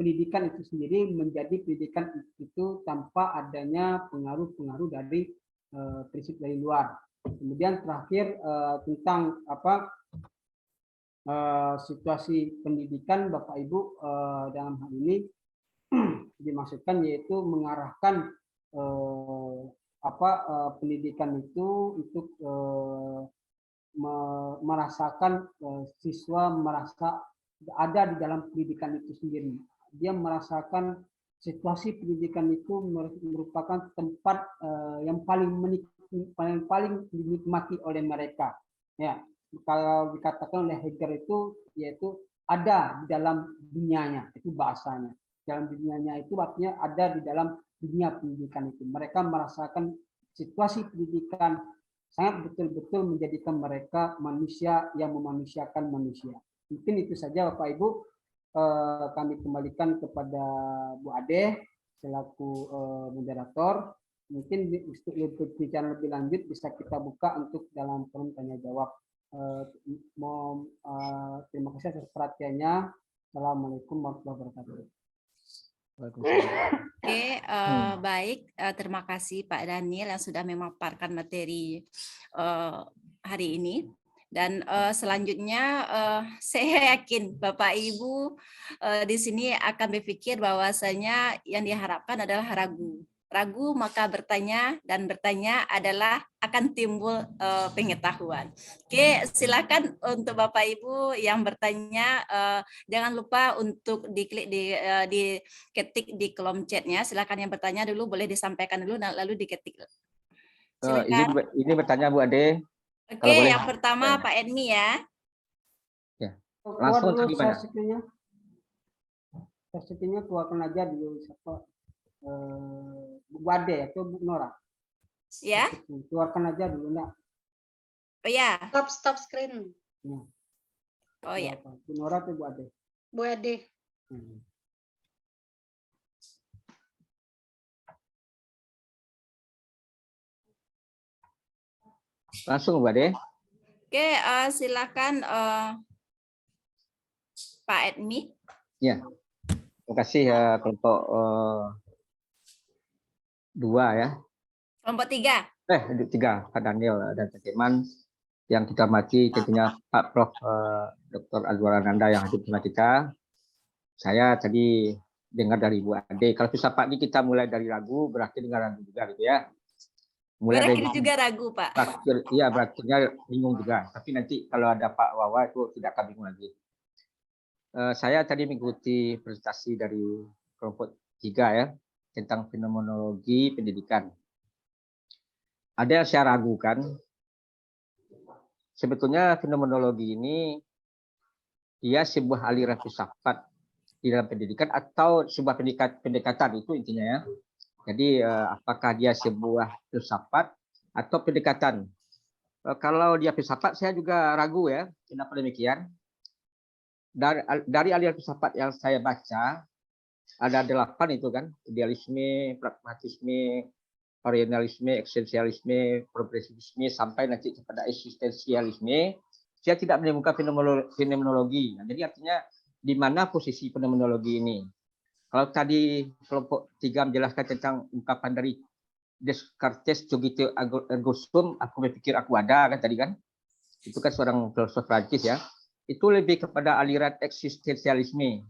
pendidikan itu sendiri menjadi pendidikan itu tanpa adanya pengaruh-pengaruh dari prinsip dari luar. Kemudian terakhir tentang situasi pendidikan, Bapak Ibu, dalam hal ini dimaksudkan yaitu mengarahkan pendidikan itu untuk merasakan siswa merasa ada di dalam pendidikan itu sendiri. Dia merasakan situasi pendidikan itu merupakan tempat yang paling dinikmati oleh mereka. Ya, kalau dikatakan oleh Heger itu yaitu ada di dalam dunianya, itu bahasanya. Dalam dunianya itu artinya ada di dalam dunia pendidikan itu. Mereka merasakan situasi pendidikan sangat betul-betul menjadikan mereka manusia yang memanusiakan manusia. Mungkin itu saja Bapak Ibu, kami kembalikan kepada Bu Ade selaku moderator. Mungkin untuk berbicara lebih lanjut bisa kita buka untuk dalam forum tanya jawab. Terima kasih atas perhatiannya. Assalamualaikum warahmatullahi wabarakatuh. Oke, baik. Terima kasih Pak Daniel yang sudah memaparkan materi hari ini. Dan selanjutnya saya yakin Bapak Ibu di sini akan berpikir bahwasanya yang diharapkan adalah ragu. Ragu maka bertanya, dan bertanya adalah akan timbul pengetahuan. Oke, silakan untuk Bapak Ibu yang bertanya, jangan lupa untuk diklik diketik di kolom chatnya. Silakan yang bertanya dulu boleh disampaikan dulu, lalu diketik. Silakan. Ini bertanya Bu Ade. Oke, yang pertama Pak Edmi ya. Ya. Langsung dulu gimana? Sesinya keluarkan aja dulu siapa Bu Ade atau Bu Nora. Ya. Keluarkan aja dulu enggak? Oh ya. Stop screen. Ya. Oh ya. Bu Nora atau Bu Ade? Bu Ade. Langsung Bu Ade. Oke, silakan Pak Edmi. Ya. Terima kasih ya kelompok 2 ya. Kelompok 3. 3 Pak Daniel dan teman yang kita hormati tentunya Pak Prof Dr. Azwar Ananda yang hadir bersama kita. Saya tadi dengar dari Bu Ade, kalau filsafat ini kita mulai dari ragu, berakhir dengan ragu juga gitu ya. Mulai berakhir dari juga ragu Pak. Iya, berakhirnya bingung juga. Tapi nanti kalau ada Pak Wawa itu tidak akan bingung lagi. Saya tadi mengikuti presentasi dari kelompok 3 ya tentang fenomenologi pendidikan. Ada yang saya ragukan. Sebetulnya fenomenologi ini dia sebuah aliran filsafat di dalam pendidikan atau sebuah pendekatan itu intinya ya. Jadi apakah dia sebuah filsafat atau pendekatan? Kalau dia filsafat saya juga ragu ya. Kenapa demikian? Dari aliran filsafat yang saya baca ada 8 itu kan, idealisme, pragmatisme, orientalisme, eksistensialisme, progresivisme, sampai nanti kepada eksistensialisme. Saya tidak menemukan fenomenologi. Nah, jadi artinya di mana posisi fenomenologi ini? Kalau tadi kelompok 3 menjelaskan tentang ungkapan dari Descartes, cogito ergo sum, aku berpikir aku ada kan tadi kan? Itu kan seorang filsuf Prancis ya. Itu lebih kepada aliran eksistensialisme,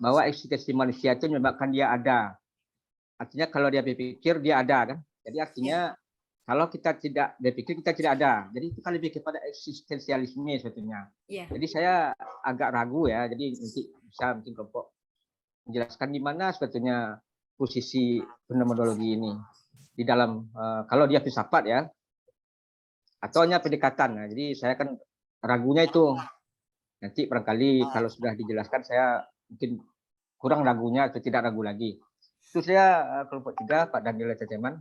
bahwa eksistensi manusia itu menyebabkan dia ada. Artinya kalau dia berpikir dia ada kan. Jadi artinya kalau kita tidak berpikir kita tidak ada. Jadi itu kan lebih kepada eksistensialisme sebetulnya. Jadi saya agak ragu ya. Jadi nanti bisa mungkin kelompok menjelaskan di mana sebetulnya posisi fenomenologi ini di dalam kalau dia filsafat ya, atau hanya pendekatan. Nah, jadi saya kan ragunya itu. Nanti barangkali kalau sudah dijelaskan saya mungkin kurang ragunya atau tidak ragu lagi. Itu saya kelompok 3, Pak Daniel Ceceman.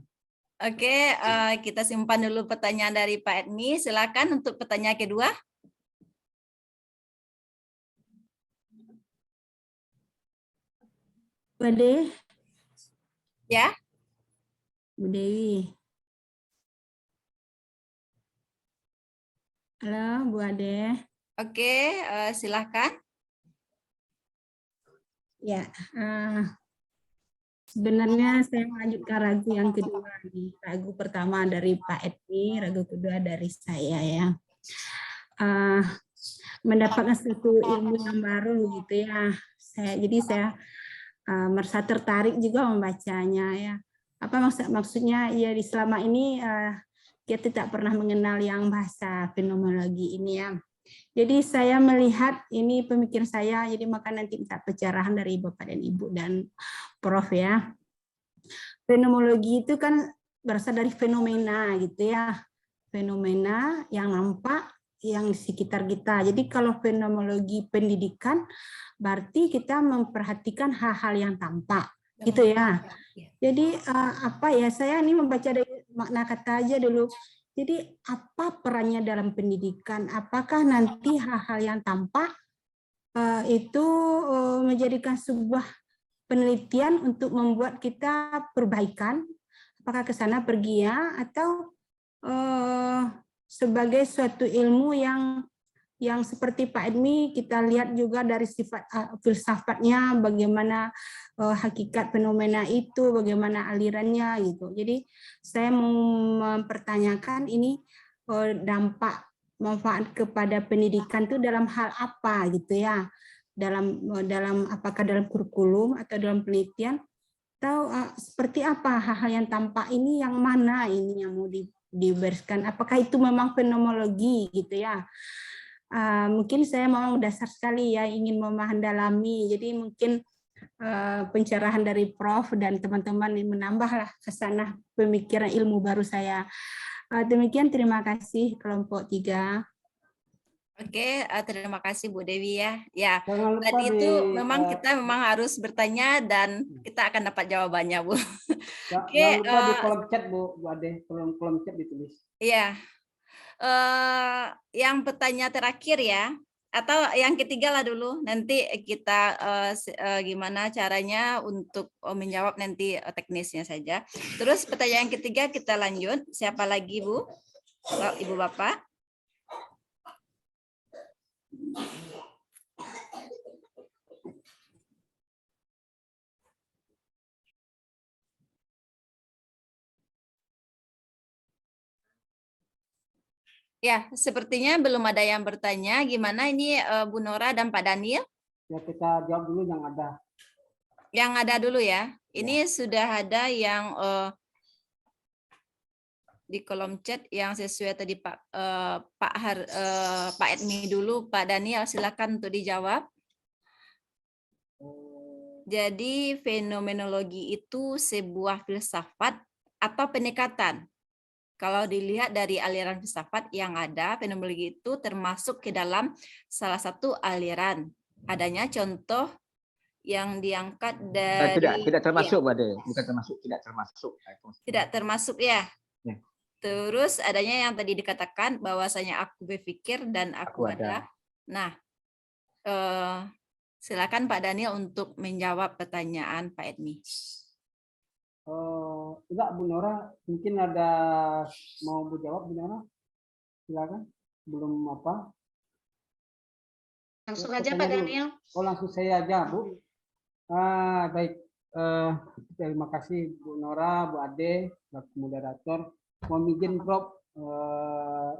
Oke, kita simpan dulu pertanyaan dari Pak Edmi. Silakan untuk pertanyaan kedua. Bu Ade. Ya. Bu Dewi. Halo, Bu Ade. Oke, silakan. Ya, sebenarnya saya melanjutkan ragu yang kedua nih. Ragu pertama dari Pak Edmi, ragu kedua dari saya ya. Mendapatkan suatu ilmu yang baru gitu ya. Jadi saya merasa tertarik juga membacanya ya. Apa maksudnya ya selama ini kita tidak pernah mengenal yang bahasa fenomenologi ini ya. Jadi saya melihat ini pemikiran saya, jadi maka nanti minta pencerahan dari Bapak dan Ibu dan Prof ya. Fenomenologi itu kan berasal dari fenomena gitu ya. Fenomena yang nampak yang di sekitar kita. Jadi kalau fenomenologi pendidikan berarti kita memperhatikan hal-hal yang tampak gitu ya. Jadi apa ya, saya ini membaca dari makna kata aja dulu. Jadi apa perannya dalam pendidikan? Apakah nanti hal-hal yang tampak itu menjadikan sebuah penelitian untuk membuat kita perbaikan? Apakah ke sana pergi ya? Atau sebagai suatu ilmu yang seperti Pak Edmi kita lihat juga dari sifat filsafatnya, bagaimana hakikat fenomena itu, bagaimana alirannya gitu. Jadi saya mau mempertanyakan ini dampak manfaat kepada pendidikan itu dalam hal apa gitu ya, dalam apakah dalam kurikulum atau dalam penelitian, atau seperti apa hal-hal yang tampak ini, yang mana ini yang mau diberikan, apakah itu memang fenomenologi gitu ya. Mungkin saya mau dasar sekali ya, ingin memahami, jadi mungkin pencerahan dari Prof dan teman-teman yang menambahlah ke sana pemikiran ilmu baru saya. Demikian, terima kasih kelompok 3. Oke, terima kasih Bu Dewi ya. Ya, Jangan lupa tadi itu di, kita memang harus bertanya dan kita akan dapat jawabannya, Bu. Jangan lupa di kolom chat Bu Ade, kolom chat ditulis. Iya. Yang pertanyaan terakhir ya, atau yang ketiga lah dulu, nanti kita gimana caranya untuk menjawab nanti teknisnya saja. Terus pertanyaan ketiga kita lanjut, siapa lagi Bu? Ibu Bapak? Ya, sepertinya belum ada yang bertanya. Gimana ini Bu Nora dan Pak Daniel? Ya, kita jawab dulu yang ada. Yang ada dulu ya. Ini sudah ada yang di kolom chat yang sesuai tadi Pak Edmi dulu. Pak Daniel, silakan untuk dijawab. Jadi fenomenologi itu sebuah filsafat atau pendekatan. Kalau dilihat dari aliran filsafat yang ada, fenomenologi itu termasuk ke dalam salah satu aliran. Adanya contoh yang diangkat Tidak dari termasuk, Bu Ade. Bukan termasuk, tidak termasuk. tidak termasuk ya. Ya. Terus adanya yang tadi dikatakan bahwasanya aku berpikir dan aku Aku ada. ada. Nah, silakan Pak Daniel untuk menjawab pertanyaan Pak Edmi. Enggak, Bu Nora, mungkin ada mau Bu jawab, Bu Nora? Silakan. Belum apa? Langsung aja Pak Daniel. Oh, langsung saya aja, Bu. Baik. Terima kasih Bu Nora, Bu Ade, selaku moderator. Mohon izin Prof,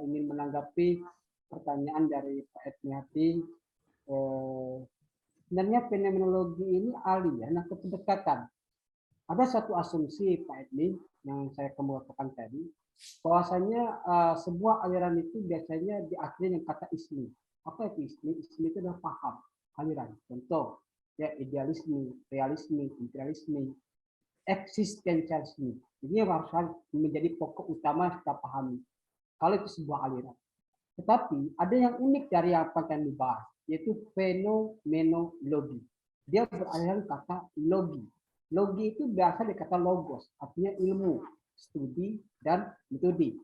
ingin menanggapi pertanyaan dari Pak Edmi Hati. Sebenarnya fenomenologi ini alien atau pendekatan. Ada satu asumsi Pak Edmi yang saya kemukakan tadi, bahwasanya sebuah aliran itu biasanya diakhiri dengan kata ismi. Apa itu ismi? Ismi itu adalah paham, aliran. Contoh, ya idealisme, realisme, imperialisme, eksistensialisme. Ini harus menjadi pokok utama yang kita pahami. Kalau itu sebuah aliran. Tetapi ada yang unik dari apa yang dibahas, yaitu fenomenologi. Dia beraliran kata logi. Logi itu berasal dari kata logos, artinya ilmu, studi, dan metode.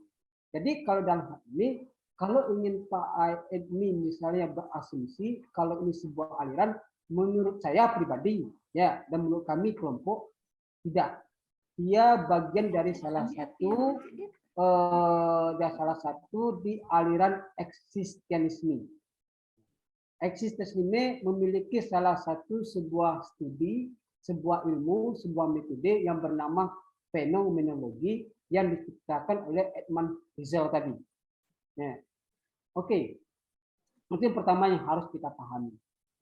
Jadi kalau dalam hal ini, kalau ingin Pak Edmi misalnya berasumsi kalau ini sebuah aliran, menurut saya pribadi, ya, dan menurut kami kelompok, tidak. Dia bagian dari salah satu di aliran eksistensialisme. Eksistensialisme memiliki salah satu sebuah studi, sebuah ilmu, sebuah metode yang bernama fenomenologi yang diciptakan oleh Edmund Husserl tadi. Nah, oke. Itu yang pertama yang harus kita pahami.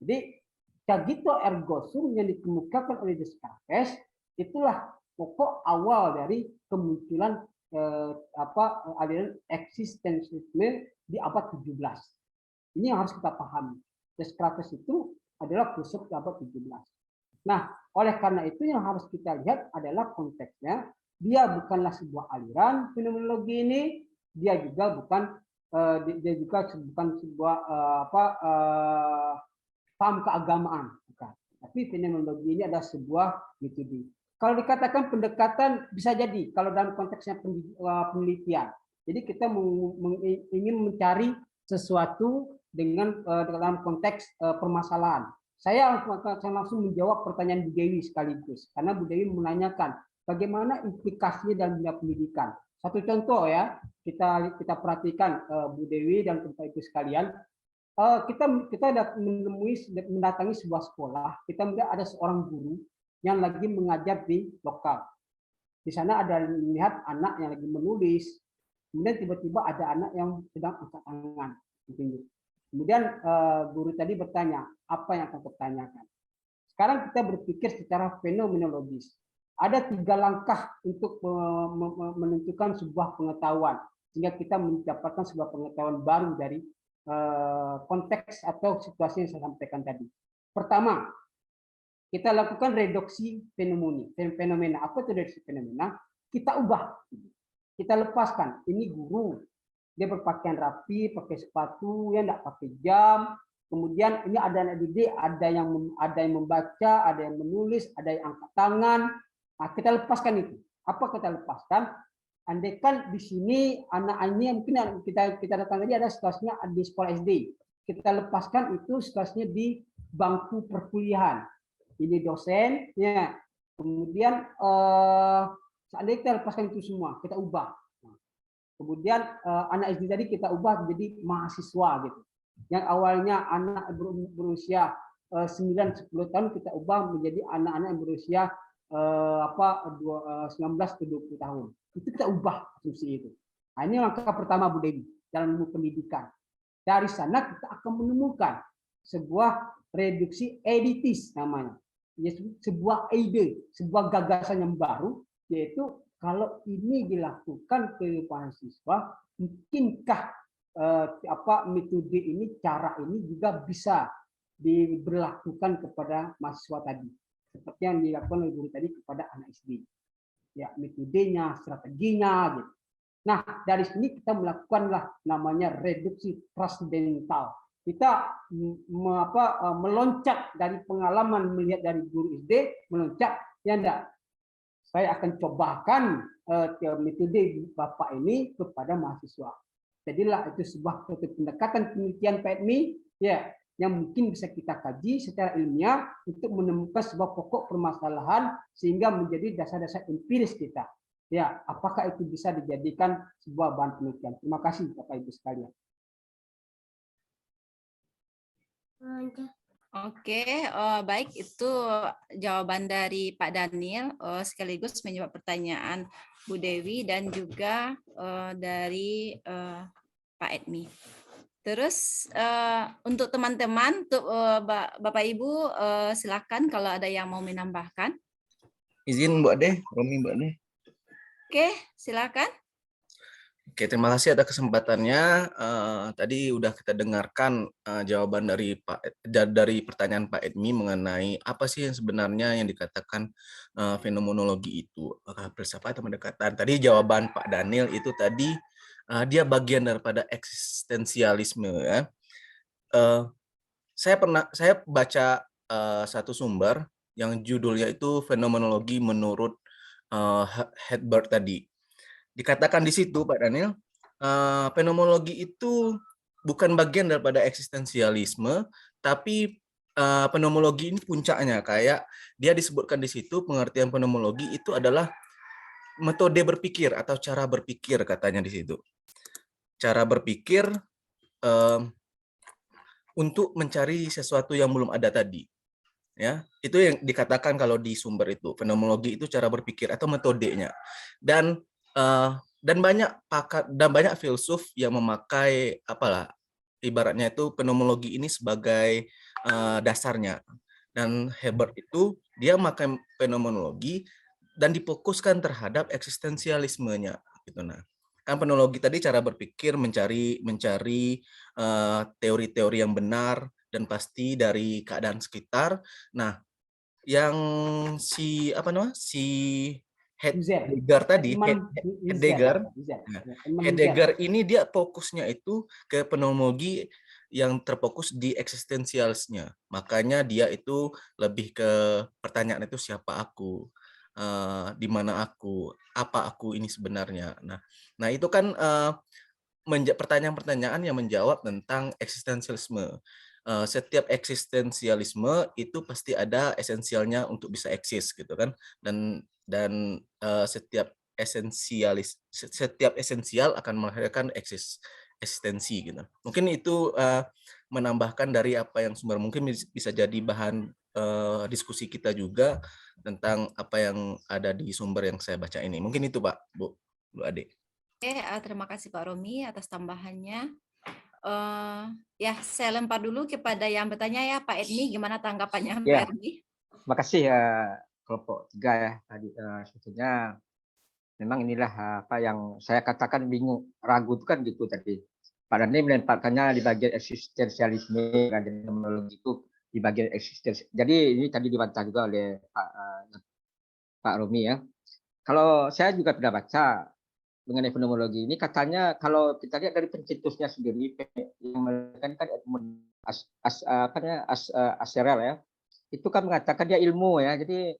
Jadi, cogito ergo sum yang dikemukakan oleh Descartes itulah pokok awal dari kemunculan aliran eksistensialisme di abad 17. Ini yang harus kita pahami. Descartes itu adalah filsuf abad 17. Nah, oleh karena itu yang harus kita lihat adalah konteksnya. Dia bukanlah sebuah aliran fenomenologi ini, dia juga bukan sebuah paham keagamaan, bukan. Tapi fenomenologi ini adalah sebuah metode. Kalau dikatakan pendekatan bisa jadi kalau dalam konteksnya penelitian. Jadi kita ingin mencari sesuatu dengan dalam konteks permasalahan. Saya langsung menjawab pertanyaan Bu Dewi sekaligus karena Bu Dewi menanyakan bagaimana implikasinya dalam dunia pendidikan. Satu contoh ya, kita perhatikan Bu Dewi dan Bapak Ibu sekalian, kita mendatangi sebuah sekolah, kita melihat ada seorang guru yang lagi mengajar di lokal. Di sana ada melihat anak yang lagi menulis, kemudian tiba-tiba ada anak yang sedang angkat tangan. Kemudian guru tadi bertanya, apa yang akan ditanyakan? Sekarang kita berpikir secara fenomenologis. Ada 3 langkah untuk menentukan sebuah pengetahuan, sehingga kita mendapatkan sebuah pengetahuan baru dari konteks atau situasi yang saya sampaikan tadi. Pertama, kita lakukan reduksi fenomena. Apa itu reduksi fenomena? Kita ubah, kita lepaskan. Ini guru, dia berpakaian rapi, pakai sepatu, ya enggak pakai jam. Kemudian ini ada anak didik, ada yang membaca, ada yang menulis, ada yang angkat tangan. Nah, kita lepaskan itu. Apa kita lepaskan? Andaikan di sini anak ini mungkin kita datang tadi ada situasinya di sekolah SD. Kita lepaskan itu situasinya di bangku perkuliahan. Ini dosen, ya. Kemudian seandainya kita lepaskan itu semua, kita ubah. Kemudian anak SD tadi kita ubah menjadi mahasiswa gitu. Yang awalnya anak berusia 9-10 tahun kita ubah menjadi anak-anak yang berusia 19 ke 20 tahun. Itu kita ubah asumsi itu. Nah, ini langkah pertama Bu Dewi dalam ilmu pendidikan. Dari sana kita akan menemukan sebuah reduksi editis namanya. Sebuah ide, sebuah gagasan yang baru, yaitu kalau ini dilakukan ke mahasiswa, mungkinkah metode ini, cara ini juga bisa diberlakukan kepada mahasiswa tadi, seperti yang dilakukan oleh guru tadi kepada anak SD. Ya, metodenya, strateginya, gitu. Nah, dari sini kita melakukanlah namanya reduksi transendental. kita meloncat dari pengalaman melihat dari guru SD, meloncat, ya enggak. Saya akan cobakan metode Bapak ini kepada mahasiswa. Jadilah itu sebuah pendekatan penelitian PADMI ya, yang mungkin bisa kita kaji secara ilmiah untuk menemukan sebuah pokok permasalahan sehingga menjadi dasar-dasar empiris kita. Ya, apakah itu bisa dijadikan sebuah bahan penelitian? Terima kasih Bapak Ibu sekalian. Oke, baik, itu jawaban dari Pak Daniel, sekaligus menjawab pertanyaan Bu Dewi dan juga dari Pak Edmi. Terus untuk teman-teman, Bapak Ibu, silakan kalau ada yang mau menambahkan. Izin Mbak Ade, Romi Mbak Ade. Oke, silakan. Oke, terima kasih atas kesempatannya. Tadi udah kita dengarkan jawaban dari pertanyaan Pak Edmi mengenai apa sih yang sebenarnya yang dikatakan fenomenologi itu, apakah filsafat atau pendekatan. Tadi jawaban Pak Daniel itu tadi dia bagian daripada eksistensialisme ya. Saya baca satu sumber yang judulnya itu fenomenologi menurut Herbert tadi. Dikatakan di situ, Pak Daniel, fenomenologi itu bukan bagian daripada eksistensialisme, tapi fenomenologi ini puncaknya. Kayak dia disebutkan di situ, pengertian fenomenologi itu adalah metode berpikir atau cara berpikir, katanya di situ. Cara berpikir untuk mencari sesuatu yang belum ada tadi. Ya, itu yang dikatakan kalau di sumber itu. Fenomenologi itu cara berpikir atau metodenya. Dan banyak filsuf yang memakai ibaratnya itu fenomenologi ini sebagai dasarnya. Dan Herbert itu dia memakai fenomenologi dan difokuskan terhadap eksistensialismenya gitu. Nah, kan fenomenologi tadi cara berpikir, mencari teori-teori yang benar dan pasti dari keadaan sekitar. Nah, yang si Heidegger ini dia fokusnya itu ke fenomenologi yang terfokus di eksistensialisnya. Makanya dia itu lebih ke pertanyaan itu siapa aku, di mana aku, apa aku ini sebenarnya. Nah itu kan pertanyaan-pertanyaan yang menjawab tentang eksistensialisme. Setiap eksistensialisme itu pasti ada esensialnya untuk bisa eksis gitu kan, dan setiap esensial akan melahirkan eksistensi gitu. Mungkin itu menambahkan dari apa yang sumber, mungkin bisa jadi bahan diskusi kita juga tentang apa yang ada di sumber yang saya baca ini. Mungkin itu Pak, Bu Ade. Oke, terima kasih Pak Romi atas tambahannya. Ya, saya lempar dulu kepada yang bertanya ya, Pak Edmi, gimana tanggapannya Ya, Pak Edmi? terima kasih kelompok 3 ya tadi. Sebetulnya memang inilah apa yang saya katakan bingung, ragu itu kan gitu tadi. Pak Dani melemparkannya di bagian eksistensialisme, dan fenomenologi itu di bagian eksistensi. Jadi ini tadi dibantah juga oleh Pak Romi ya. Kalau saya juga pernah baca mengenai fenomenologi ini, katanya kalau kita lihat dari pencetusnya sendiri yang menekankan Edmund Husserl ya, itu kan mengatakan dia ilmu ya. Jadi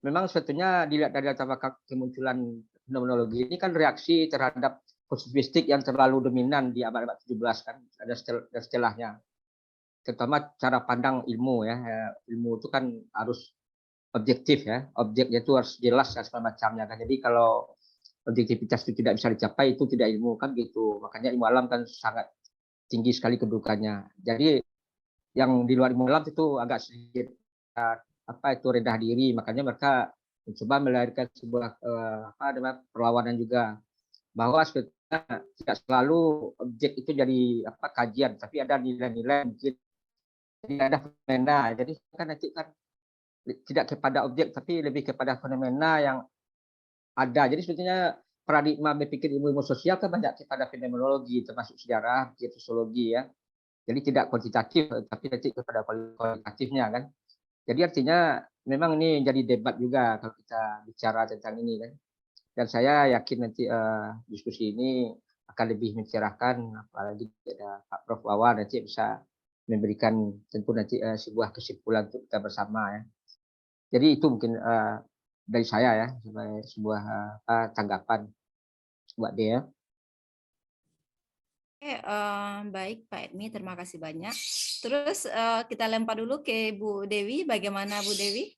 memang sebetulnya dilihat dari latar belakang kemunculan fenomenologi ini kan reaksi terhadap positivistik yang terlalu dominan di abad 17 kan, ada setelahnya. Terutama cara pandang ilmu ya. Ilmu itu kan harus objektif ya, objeknya itu harus jelas dan segala macamnya kan. Jadi kalau objektivitas itu tidak bisa dicapai, itu tidak ilmu kan gitu. Makanya ilmu alam kan sangat tinggi sekali kedudukannya. Jadi yang di luar ilmu alam itu agak sedikit rendah diri. Makanya mereka mencoba melahirkan sebuah perlawanan juga, bahwa sebetulnya tidak selalu objek itu jadi kajian, tapi ada nilai-nilai mungkin ada fenomena. Jadi kan nanti kan tidak kepada objek tapi lebih kepada fenomena yang ada. Jadi sebetulnya paradigma berpikir ilmu sosial kan banyak kepada fenomenologi, termasuk sejarah, sosiologi ya. Jadi tidak kuantitatif tapi nanti kepada kualitatifnya kan. Jadi artinya memang ini jadi debat juga kalau kita bicara tentang ini kan. Dan saya yakin nanti diskusi ini akan lebih mencerahkan, apalagi ada Pak Prof. Wawan nanti bisa memberikan tentu nanti sebuah kesimpulan untuk kita bersama ya. Jadi itu mungkin dari saya ya sebagai sebuah tanggapan buat dia. Oke, baik Pak Edmi, terima kasih banyak. Terus kita lempar dulu ke Bu Dewi, bagaimana Bu Dewi?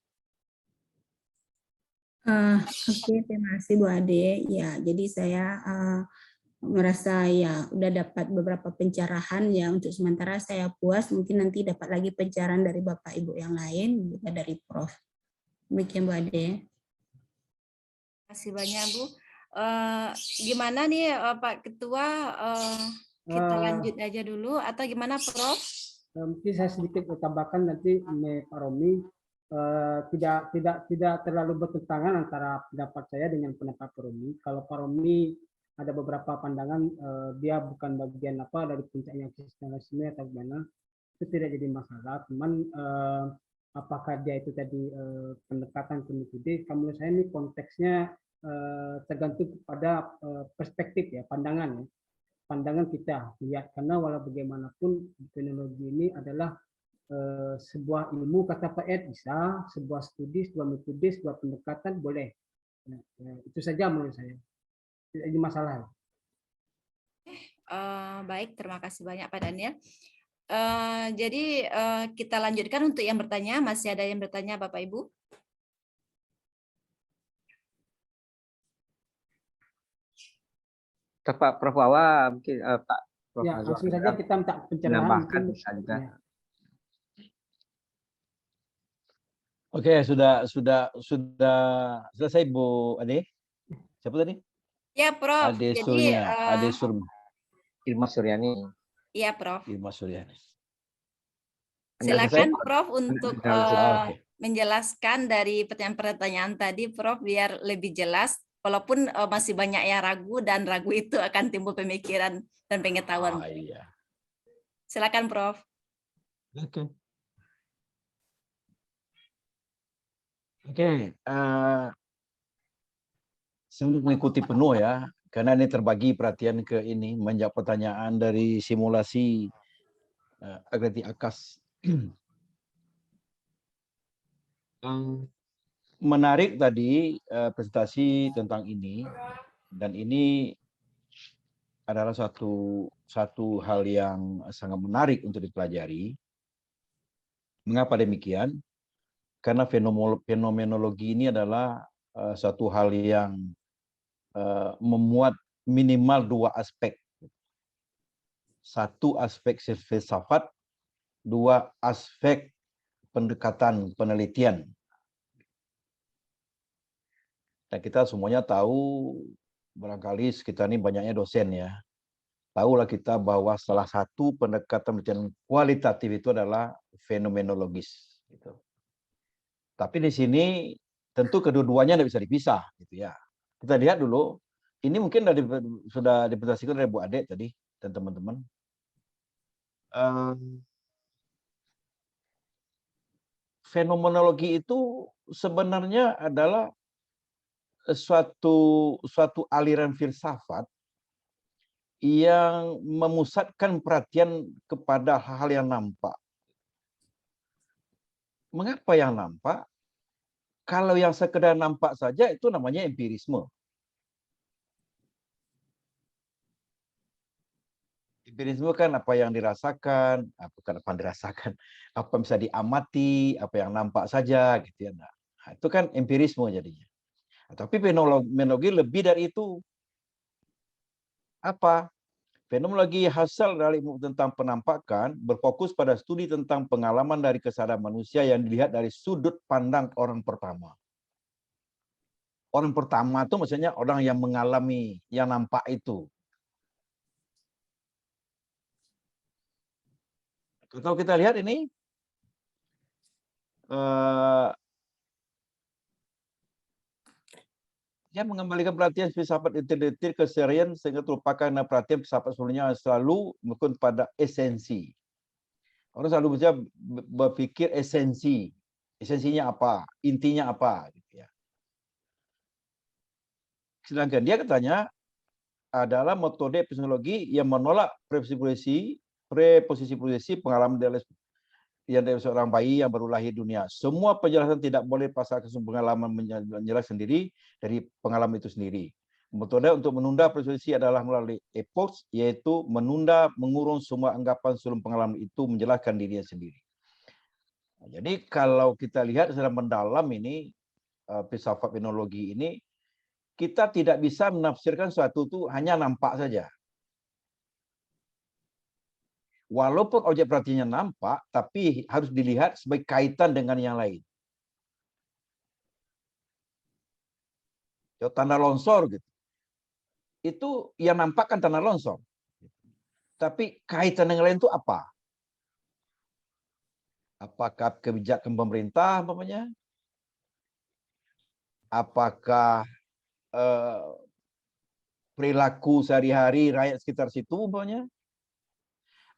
Oke, terima kasih Bu Ade. Ya, jadi saya merasa ya udah dapat beberapa pencerahan ya, untuk sementara saya puas, mungkin nanti dapat lagi pencerahan dari Bapak Ibu yang lain, juga dari Prof. Demikian Bu Ade. Terima kasih banyak Bu. Gimana nih Pak Ketua, kita lanjut aja dulu atau gimana Prof? Mungkin saya sedikit tambahkan nanti Pak Romi, tidak terlalu bertentangan antara pendapat saya dengan pendapat Pak Romi. Kalau Pak Romi ada beberapa pandangan dia bukan bagian dari puncaknya eksistensialisme atau gimana, itu tidak jadi masalah. Cuman apakah dia itu tadi pendekatan ke metode, menurut saya ini konteksnya tergantung pada perspektif ya, pandangan kita lihat, karena walau bagaimanapun fenomenologi ini adalah sebuah ilmu, kata Pak Ed, bisa sebuah studi, sebuah metode, sebuah pendekatan boleh. Itu saja menurut saya. Tidak ada masalah. Baik, terima kasih banyak Pak Daniel. Jadi kita lanjutkan untuk yang bertanya. Masih ada yang bertanya Bapak Ibu? Pak Prof. Wawa mungkin Pak Prof. Ya, langsung saja kita minta pencerahan. Menambahkan bisa juga. Ya. Oke, sudah selesai Bu Ade. Siapa tadi? Ya, Prof. Ade Jadi Surya. Irma Suryani. Iya, Prof. Irma Suryani. Silakan Prof untuk Oke. menjelaskan dari pertanyaan-pertanyaan tadi, Prof, biar lebih jelas. Walaupun masih banyak yang ragu, dan ragu itu akan timbul pemikiran dan pengetahuan. Iya. Silakan, Prof. Oke. Oke, saya untuk mengikuti penuh ya, karena ini terbagi perhatian ke ini, menjawab pertanyaan dari simulasi Agreti Akas. Menarik tadi presentasi tentang ini, dan ini adalah satu hal yang sangat menarik untuk dipelajari. Mengapa demikian? Karena fenomenologi ini adalah satu hal yang memuat minimal dua aspek. Satu aspek filsafat, dua aspek pendekatan penelitian. Dan kita semuanya tahu, barangkali kita ini banyaknya dosen ya. Tahulah kita bahwa salah satu pendekatan penelitian kualitatif itu adalah fenomenologis. Gitu. Tapi di sini tentu kedua-duanya tidak bisa dipisah, gitu ya. Kita lihat dulu, ini mungkin sudah dipresentasikan oleh Bu Ade tadi dan teman-teman. Fenomenologi itu sebenarnya adalah suatu aliran filsafat yang memusatkan perhatian kepada hal-hal yang nampak. Mengapa yang nampak? Kalau yang sekedar nampak saja itu namanya empirisme. Empirisme kan apa yang dirasakan, bukan apa yang dirasakan, apa yang bisa diamati, apa yang nampak saja, gitu ya. Nah, itu kan empirisme jadinya. Tapi fenomenologi lebih dari itu. Apa? Fenomenologi hasil dari ilmu tentang penampakan berfokus pada studi tentang pengalaman dari kesadaran manusia yang dilihat dari sudut pandang orang pertama. Orang pertama itu maksudnya orang yang mengalami, yang nampak itu. Kalau kita lihat ini, dia mengembalikan perhatian filsafat detil-detil keseharian sehingga terlupakan perhatian filsafat sebelumnya selalu mengikut pada esensi. Orang selalu bisa berpikir esensi, esensinya apa, intinya apa, gitu ya. Sedangkan dia katanya adalah metode epistemologi yang menolak preposisi pengalaman dari seorang bayi yang baru lahir dunia. Semua penjelasan tidak boleh pasal pengalaman menjelaskan sendiri dari pengalaman itu sendiri. Metode untuk menunda preposisi adalah melalui epos, yaitu menunda, mengurung semua anggapan sebelum pengalaman itu menjelaskan dirinya sendiri. Jadi kalau kita lihat secara mendalam ini, filsafat fenomenologi ini, kita tidak bisa menafsirkan sesuatu itu hanya nampak saja. Walaupun objek perhatiannya nampak, tapi harus dilihat sebagai kaitan dengan yang lain. Tanah longsor gitu. Itu yang nampak kan tanah longsor. Tapi kaitan dengan lain itu apa? Apakah kebijakan pemerintah umpamanya? Apakah perilaku sehari-hari rakyat sekitar situ umpamanya?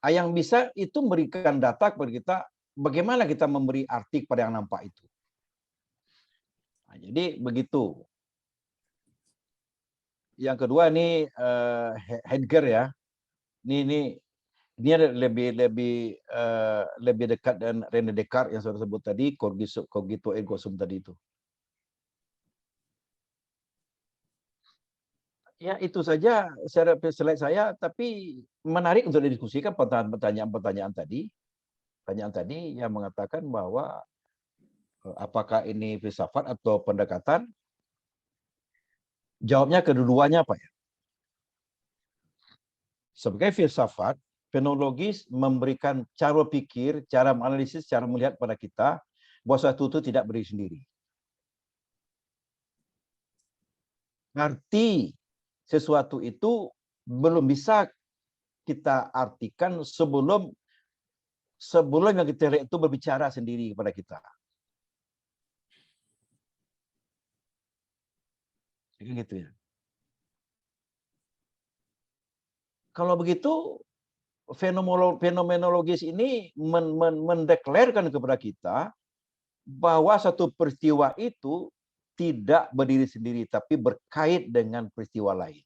Yang bisa itu memberikan data kepada kita bagaimana kita memberi arti pada yang nampak itu. Jadi begitu. Yang kedua ini Heidegger ya. Ini lebih dekat dengan René Descartes yang saya sebut tadi, cogito ergo sum tadi itu. Ya itu saja slide saya, tapi menarik untuk didiskusikan pertanyaan tadi yang mengatakan bahwa apakah ini filsafat atau pendekatan? Jawabnya kedua-duanya apa ya? Sebagai filsafat, fenomenologis memberikan cara pikir, cara menganalisis, cara melihat pada kita bahwa sesuatu itu tidak berdiri sendiri. Arti sesuatu itu belum bisa kita artikan sebelum yang kita lihat itu berbicara sendiri kepada kita. Gitu ya. Kalau begitu fenomenologis ini mendeklarkan kepada kita bahwa satu peristiwa itu tidak berdiri sendiri tapi berkait dengan peristiwa lain.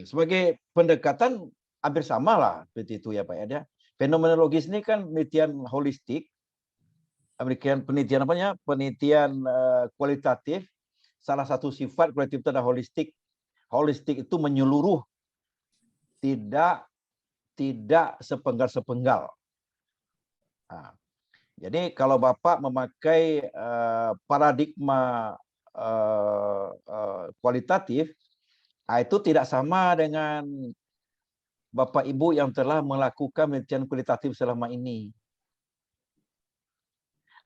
Sebagai pendekatan hampir sama lah seperti itu ya Pak ya. Fenomenologis ini kan penelitian holistik, penelitian kualitatif. Salah satu sifat kualitatif itu adalah holistik. Holistik itu menyeluruh, tidak sepenggal-sepenggal. Nah, jadi kalau Bapak memakai paradigma kualitatif, itu tidak sama dengan Bapak Ibu yang telah melakukan penelitian kualitatif selama ini.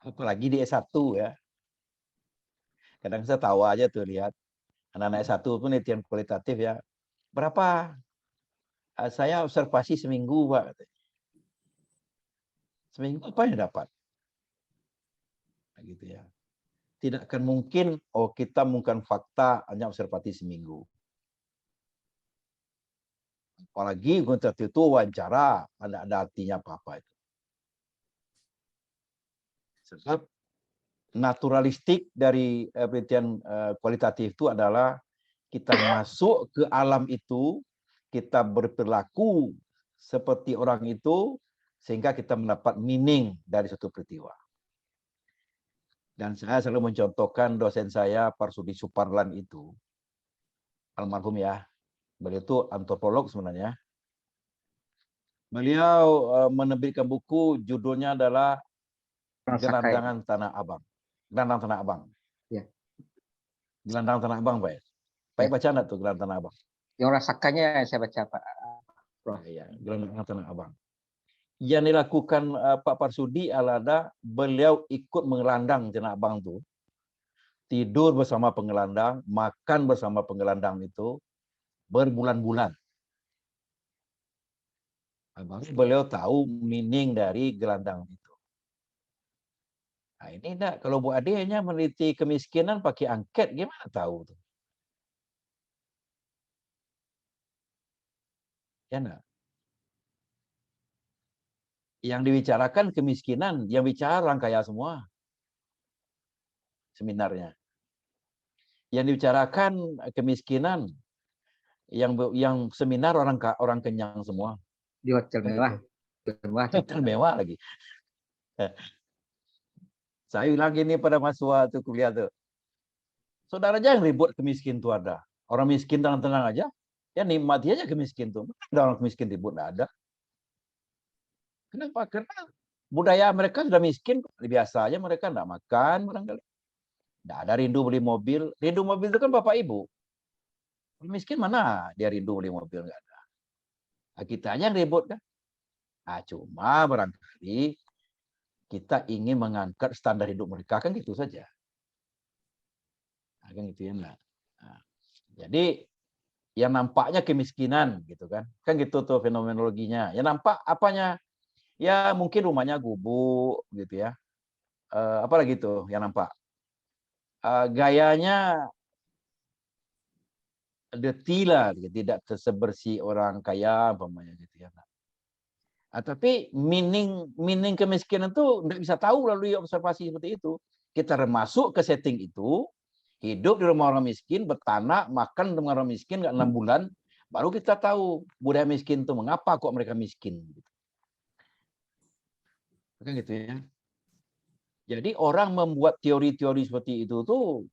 Apalagi di S1 ya. Kadang saya tahu aja tuh lihat anak-anak S1 penelitian kualitatif ya. Berapa? Saya observasi seminggu, Pak. Seminggu apa yang dapat? Nah, gitu ya. Tidak akan mungkin kita mengungkapkan fakta hanya observasi seminggu. Apalagi kualitatif itu wawancara, ada artinya apa-apa itu. Sebab naturalistik dari penelitian kualitatif itu adalah kita masuk ke alam itu, kita berperilaku seperti orang itu, sehingga kita mendapat meaning dari suatu peristiwa. Dan saya selalu mencontohkan dosen saya, Parsudi Suparlan itu, almarhum ya, beliau itu antropolog sebenarnya. Beliau menerbitkan buku, judulnya adalah Gelandangan Tanah Abang. Gelandang Tanah Abang. Ya. Gelandang Tanah Abang, Pak. Baik baca enggak tuh Gelandang Tanah Abang? Yang rasakannya saya baca, Pak. Iya, Gelandang Tanah Abang. Yang dilakukan Pak Parsudi adalah beliau ikut mengelandang Tanah Abang tuh. Tidur bersama pengelandang, makan bersama pengelandang itu berbulan-bulan. Baru beliau tahu meaning dari gelandang itu. Nah, ini enggak, kalau Bu Ade hanya meneliti kemiskinan pakai angket, gimana tahu tuh? Ya enggak? Yang dibicarakan kemiskinan, yang bicara orang kaya semua. Seminarnya. yang dibicarakan kemiskinan, yang seminar orang kenyang semua. Di hotel mewah. Hotel mewah lagi. Saya bilang gini pada mahasiswa tuh kuliah tuh, saudara aja yang ribut kemiskin tuh ada. Orang miskin tenang-tenang aja, ya nikmati aja kemiskin tuh. Ada orang miskin ribut, nggak ada. Kenapa? Karena budaya mereka sudah miskin, biasa aja mereka nggak makan barangkali. Nggak ada rindu beli mobil. Rindu mobil itu kan bapak ibu. Miskin mana dia rindu beli mobil, nggak ada. Nah, kita aja yang ribut kan. Nah, cuma barangkali kita ingin mengangkat standar hidup mereka kan gitu saja. Nah, kan gitu ya. Nah, jadi yang nampaknya kemiskinan gitu kan gitu tuh fenomenologinya. Yang nampak apanya? Ya mungkin rumahnya gubuk gitu ya. Apalagi tuh yang nampak? Gayanya detilah, tidak sebersih orang kaya umpamanya gitu ya. Tapi meaning kemiskinan itu tidak bisa tahu melalui observasi seperti itu. Kita masuk ke setting itu, hidup di rumah orang miskin, bertanak, makan dengan orang miskin nggak 6 bulan, baru kita tahu budaya miskin itu mengapa kok mereka miskin. Kan gitu ya. Jadi orang membuat teori-teori seperti itu tuh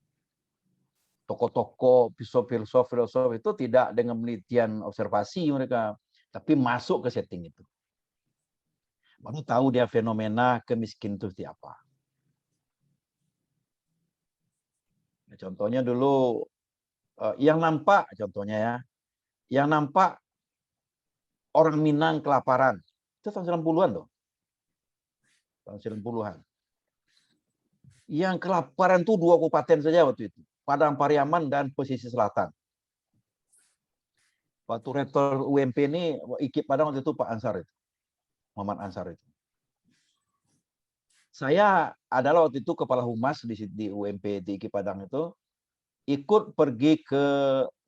tokoh-tokoh, filosof itu tidak dengan penelitian observasi mereka, tapi masuk ke setting itu. Baru tahu dia fenomena kemiskin itu seperti apa. Nah, contohnya dulu yang nampak, contohnya ya, yang nampak orang Minang kelaparan. Itu tahun 90-an loh. Tahun 90-an. Yang kelaparan itu 2 kabupaten saja waktu itu. Padang Pariaman dan Pesisir Selatan. Waktu rektor UMP ini, IKIP Padang waktu itu Pak Ansar itu. Muhammad Ansar itu. Saya adalah waktu itu kepala humas di UMP di IKIP Padang itu, ikut pergi ke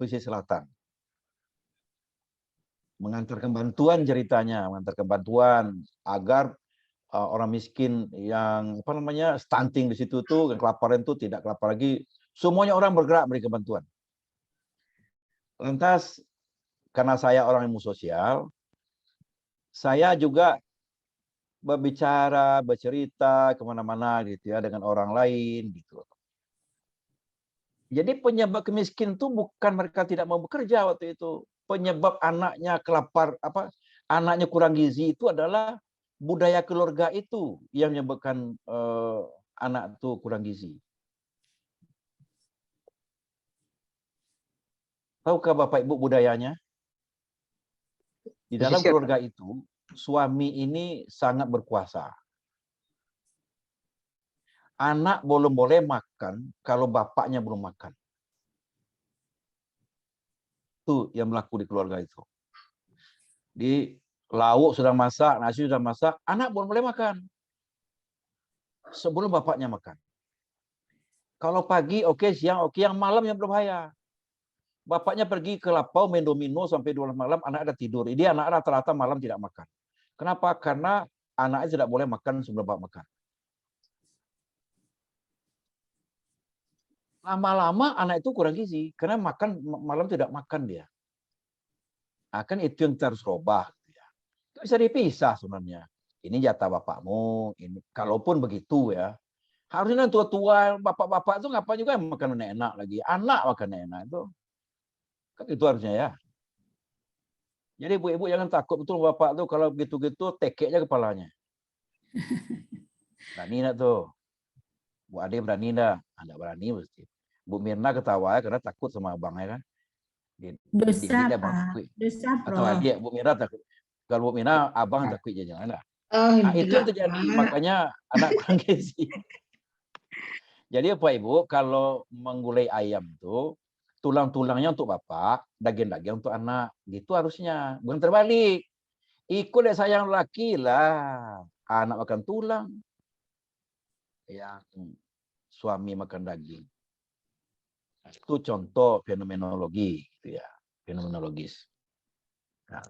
Pesisir Selatan. Mengantarkan bantuan ceritanya, mengantarkan bantuan agar orang miskin yang stunting di situ tuh, yang kelaparan itu tidak kelapar lagi. Semuanya orang bergerak beri bantuan. Lantas karena saya orang ilmu sosial, saya juga berbicara, bercerita kemana-mana gitu ya dengan orang lain gitu. Jadi penyebab kemiskinan itu bukan mereka tidak mau bekerja waktu itu. Penyebab anaknya anaknya kurang gizi itu adalah budaya keluarga itu yang menyebabkan anak itu kurang gizi. Tahukah Bapak Ibu budayanya? Di dalam keluarga itu, suami ini sangat berkuasa. Anak belum boleh makan kalau bapaknya belum makan. Itu yang berlaku di keluarga itu. Di lauk sudah masak, nasi sudah masak, anak belum boleh makan. Sebelum bapaknya makan. Kalau pagi oke, siang oke, yang malam yang berbahaya. Bapaknya pergi ke lapau main domino sampai 12 malam, anak ada tidur. Jadi anak rata-rata malam tidak makan. Kenapa? Karena anaknya tidak boleh makan sebelum bapak makan. Lama-lama anak itu kurang gizi karena makan malam tidak makan dia. Akan itu yang kita harus rubah. Itu bisa dipisah sebenarnya. Ini jatah bapakmu. Ini kalaupun begitu ya, harusnya tua-tua bapak-bapak itu ngapain juga makan enak lagi. Anak makan enak itu. Kan itu harusnya ya. Jadi ibu-ibu jangan takut betul bapak tuh kalau gitu-gitu tekeknya kepalanya. Berani enggak tuh? Bu Ade berani enggak? Enggak berani mesti. Bu Mirna ketawa karena takut sama abangnya kan. Dosa, Pak. Dosa, Atau Prof. adik, Bu Mirna takut. Kalau Bu Mirna abang takut jangan enggak. Oh, Nah, itu yang terjadi, makanya anak kurang gizi. Jadi Bapak Ibu, kalau menggulai ayam tuh tulang-tulangnya untuk bapak, daging-daging untuk anak. Gitu harusnya. Bukan terbalik. Ikut deh sayang laki lah. Anak makan tulang. Yang suami makan daging. Itu contoh fenomenologi. Gitu ya. Fenomenologis. Nah.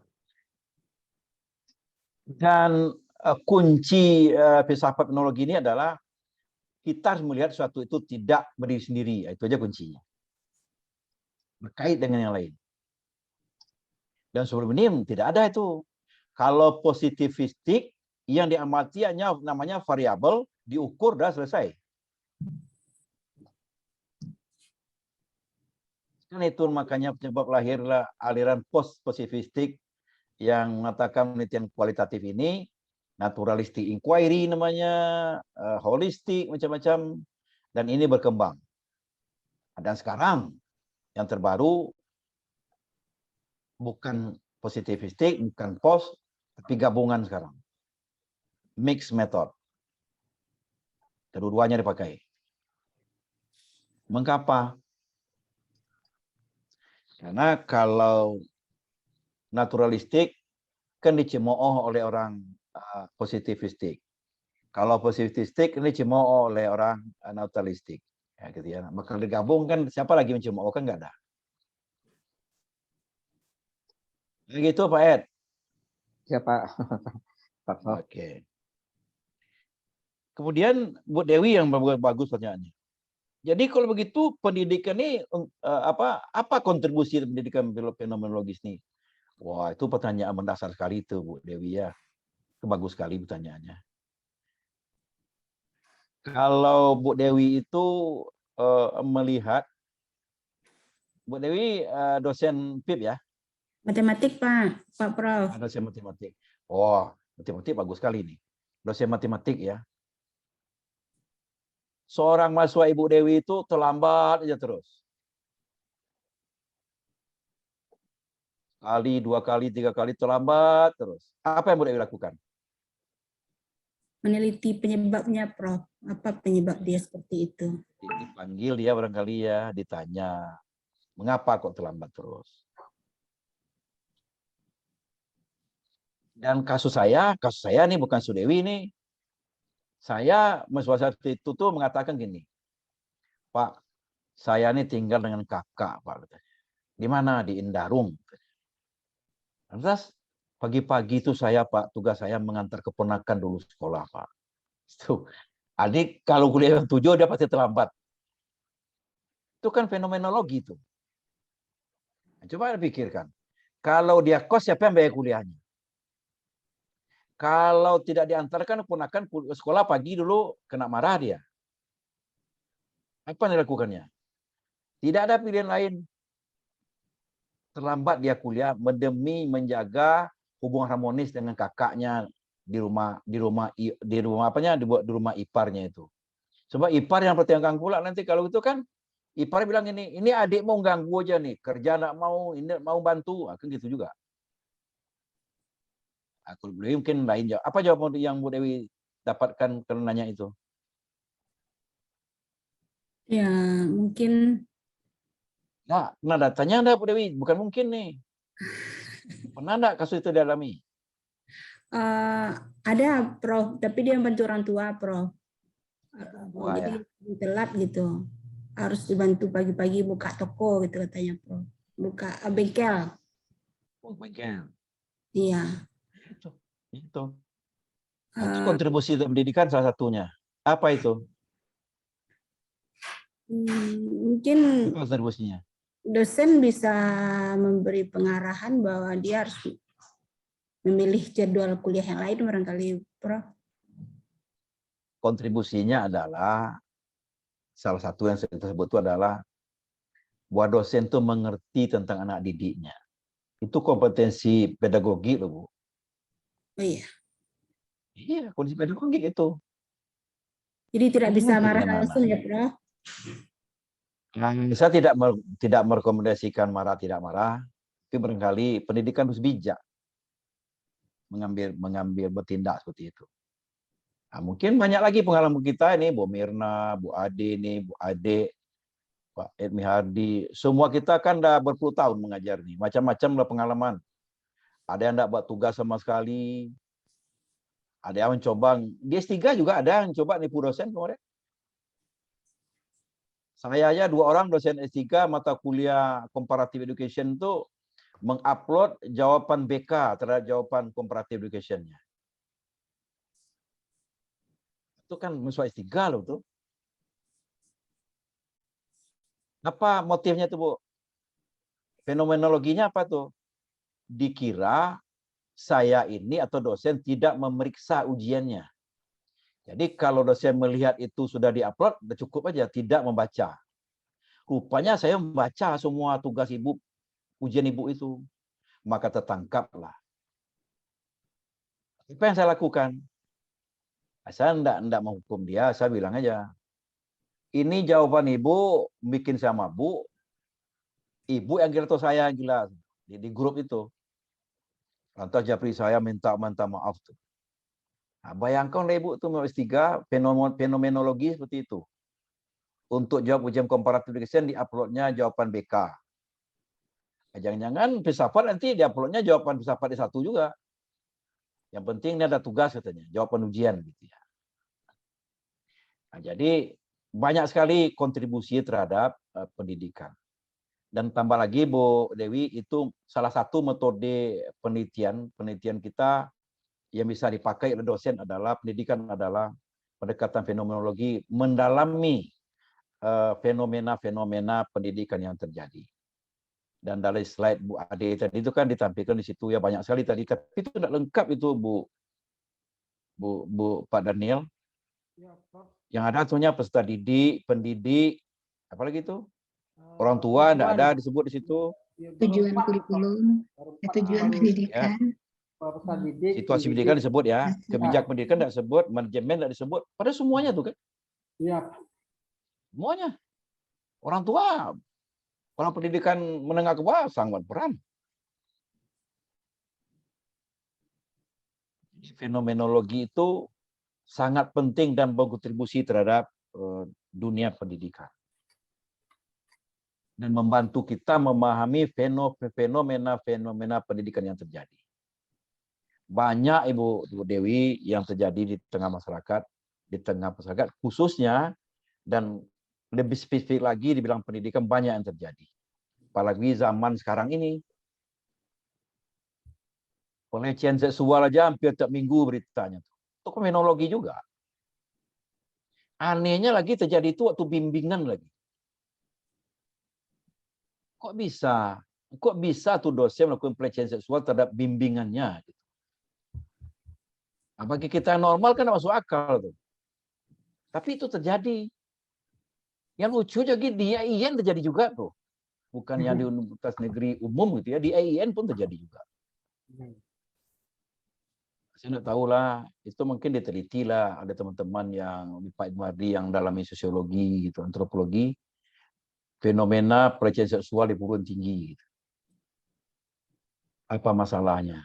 Dan kunci filsafat fenomenologi ini adalah kita harus melihat sesuatu itu tidak berdiri sendiri. Itu aja kuncinya. berkait dengan yang lain. Dan sebelum ini tidak ada itu. Kalau positivistik yang diamati hanya namanya variabel, diukur dah selesai. Kan itu makanya penyebab lahirlah aliran post-positivistik yang mengatakan penelitian kualitatif ini, naturalistic inquiry namanya, holistik, macam-macam, dan ini berkembang. Dan sekarang yang terbaru bukan positivistik, bukan post, tapi gabungan sekarang. Mixed method. Kedua-duanya dipakai. Mengapa? Karena kalau naturalistik kan dicemooh oleh orang positivistik. Kalau positivistik ini dicemooh oleh orang naturalistik. Ya, gitu ya. Maka digabung kan siapa lagi mencemooh, kan nggak ada. Begitu Pak Ed. Ya Pak. Pak Prof. Oke. Kemudian Bu Dewi yang bagus pertanyaannya. Jadi kalau begitu pendidikan ini apa kontribusi pendidikan fenomenologis ini? Wah, itu pertanyaan mendasar sekali itu Bu Dewi ya. Itu bagus sekali pertanyaannya. Kalau Bu Dewi itu melihat, Bu Dewi dosen PIP ya? Matematik Pak Prof. Dosen matematik. Oh, matematik bagus sekali nih. Dosen matematik ya. Seorang mahasiswa Ibu Dewi itu terlambat aja terus. Kali, 2 kali, 3 kali terlambat terus. Apa yang Bu Dewi lakukan? Meneliti penyebabnya Prof. Apa penyebab dia seperti itu? Dipanggil dia barangkali ya, ditanya, mengapa kok terlambat terus? Dan kasus saya ini bukan Sudewi ini. Saya mahasiswa itu tuh mengatakan gini, Pak, saya ini tinggal dengan kakak, Pak. Di mana? Di Indarung. Lantas pagi-pagi itu saya, Pak, tugas saya mengantar keponakan dulu sekolah, Pak. Itu adik kalau kuliah 7 dia pasti terlambat. Itu kan fenomenologi itu. Nah, coba pikirkan. Kalau dia kos, siapa yang bayar kuliahnya? Kalau tidak diantarkan keponakan sekolah pagi dulu, kena marah dia. Apa yang dilakukannya? Tidak ada pilihan lain. Terlambat dia kuliah demi menjaga hubungan harmonis dengan kakaknya di rumah iparnya itu. Sebab ipar yang pertimbangkan pula nanti kalau itu kan ipar bilang ini adik mau ganggu aja nih, kerja enggak mau, ini mau bantu, kan gitu juga. Aku mungkin lain jawab. Apa jawaban yang Bu Dewi dapatkan karena nanya itu? Ya, mungkin Nah, datanya enggak Bu Dewi? Bukan mungkin nih. Pernah enggak kasus itu dialami? ada Prof, tapi dia bantu orang tua Prof. Wah, Jadi telat gitu. Harus dibantu pagi-pagi buka toko gitu katanya Prof. Buka bengkel. Oh, bengkel. Iya. Itu kontribusi pendidikan salah satunya. Apa itu? Mungkin Apa kontribusinya? dosen bisa memberi pengarahan bahwa dia harus memilih jadwal kuliah yang lain barangkali, Prof. Kontribusinya adalah salah satu yang saya sebut itu adalah bahwa dosen itu mengerti tentang anak didiknya. Itu kompetensi pedagogi loh, Bu. Oh iya. Iya, kondisi pedagogik itu. Jadi tidak bisa marah Dengan langsung anak. ya, Prof. Saya tidak merekomendasikan marah tidak marah, tapi barangkali pendidikan harus bijak mengambil bertindak seperti itu. Nah, mungkin banyak lagi pengalaman kita ini, Bu Mirna, Bu Ade nih, Bu Ade, Pak Edmi Hardi, semua kita kan udah berpuluh tahun mengajar nih, macam-macam lah pengalaman. Ada yang enggak buat tugas sama sekali, ada yang mencoba, di S3 juga ada yang coba nipu dosen kemarin. Saya aja 2 orang dosen S3 mata kuliah comparative education itu mengupload jawaban BK terhadap jawaban comparative education-nya. Itu kan mahasiswa S3 loh tuh. Apa motifnya tuh, Bu? Fenomenologinya apa tuh? Dikira saya ini atau dosen tidak memeriksa ujiannya. Jadi kalau dosen melihat itu sudah diupload, udah cukup aja, tidak membaca. Rupanya saya membaca semua tugas ibu, ujian ibu itu. Maka tertangkaplah. Apa yang saya lakukan? Saya enggak menghukum dia, saya bilang aja, ini jawaban ibu bikin saya mabuk, ibu yang gila atau saya yang gila di grup itu. Lantas Japri saya minta maaf tuh. Nah, bayangkan ibu tuh S3 fenomenologi seperti itu. Untuk jawab ujian komparatif di uploadnya jawaban BK. Jangan-jangan filsafat nanti di uploadnya jawaban filsafat S1 juga. Yang penting ini ada tugas katanya, jawaban ujian gitu ya. Nah, jadi banyak sekali kontribusi terhadap pendidikan. Dan tambah lagi Bu Dewi, itu salah satu metode penelitian kita yang bisa dipakai oleh dosen adalah pendidikan adalah pendekatan fenomenologi mendalami fenomena-fenomena pendidikan yang terjadi. Dan dari slide Bu Ade tadi itu kan ditampilkan di situ ya banyak sekali tadi, tapi itu tidak lengkap itu Pak Daniel. Yang ada tuhnya peserta didik, pendidik, apalagi itu? Orang tua tidak ada disebut di situ. Tujuan kurikulum, tujuan pendidikan. Situasi pendidikan disebut ya, kebijakan pendidikan tidak disebut, manajemen tidak disebut. Padahal semuanya tuh kan? Iya. Semuanya. Orang tua, orang pendidikan menengah ke bawah sangat berperan. Fenomenologi itu sangat penting dan berkontribusi terhadap dunia pendidikan. Dan membantu kita memahami fenomena-fenomena pendidikan yang terjadi. Banyak Ibu Dewi yang terjadi di tengah masyarakat, khususnya dan lebih spesifik lagi di bidang pendidikan banyak yang terjadi. Apalagi zaman sekarang ini. Pelecehan seksual aja hampir tiap minggu beritanya. Itu fenomenologi juga. Anehnya lagi terjadi itu waktu bimbingan lagi. Kok bisa tuh dosen melakukan pelecehan seksual terhadap bimbingannya? Nah, bagi kita normal kan masuk akal tuh. Tapi itu terjadi. Yang lucu juga di IAIN terjadi juga tuh. Bukan yang di Universitas Negeri Umum gitu ya, di IAIN pun terjadi juga. Saya tidak tahu lah, itu mungkin diteliti lah, ada teman-teman yang Pak Mardi yang dalami sosiologi gitu, antropologi, fenomena pelecehan seksual di perguruan tinggi. Gitu. Apa masalahnya?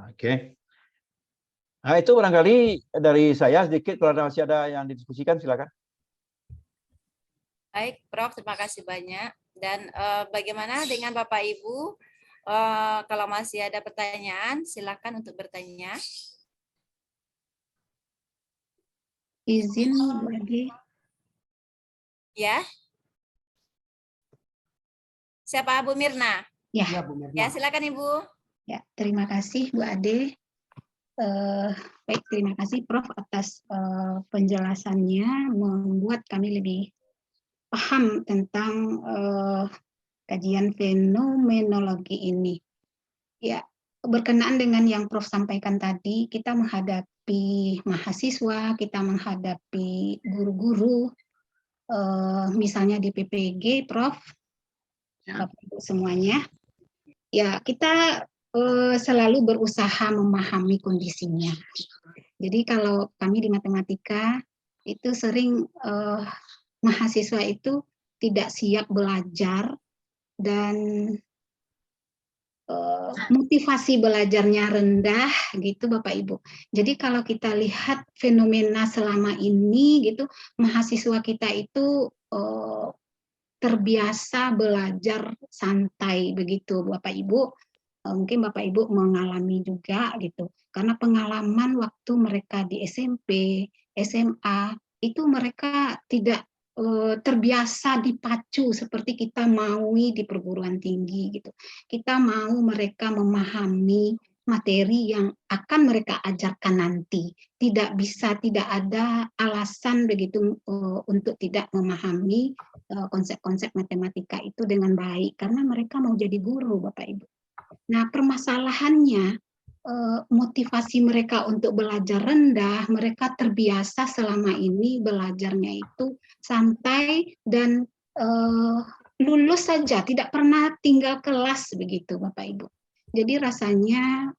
Oke. Nah, itu barangkali dari saya sedikit, kalau masih ada yang didiskusikan silakan. Baik, Prof, terima kasih banyak. Dan bagaimana dengan Bapak Ibu? Kalau masih ada pertanyaan, silakan untuk bertanya. Izin lagi. Ya. Siapa Bu Mirna? Ya. Ya, silakan Ibu. Ya, terima kasih Bu Ade. Baik, terima kasih Prof atas penjelasannya, membuat kami lebih paham tentang kajian fenomenologi ini. Ya, berkenaan dengan yang Prof sampaikan tadi, kita menghadapi mahasiswa, kita menghadapi guru-guru, misalnya di PPG, Prof, Bapak Ibu semuanya. Ya, kita selalu berusaha memahami kondisinya. Jadi kalau kami di matematika itu sering mahasiswa itu tidak siap belajar dan motivasi belajarnya rendah gitu Bapak Ibu. Jadi kalau kita lihat fenomena selama ini gitu, mahasiswa kita itu terbiasa belajar santai begitu Bapak Ibu. Mungkin Bapak Ibu mengalami juga gitu. Karena pengalaman waktu mereka di SMP, SMA, itu mereka tidak terbiasa dipacu seperti kita maui di perguruan tinggi gitu. Kita mau mereka memahami materi yang akan mereka ajarkan nanti. Tidak ada alasan begitu untuk tidak memahami konsep-konsep matematika itu dengan baik, karena mereka mau jadi guru, Bapak Ibu. Nah, permasalahannya motivasi mereka untuk belajar rendah, mereka terbiasa selama ini belajarnya itu santai dan lulus saja, tidak pernah tinggal kelas begitu, Bapak Ibu. Jadi rasanya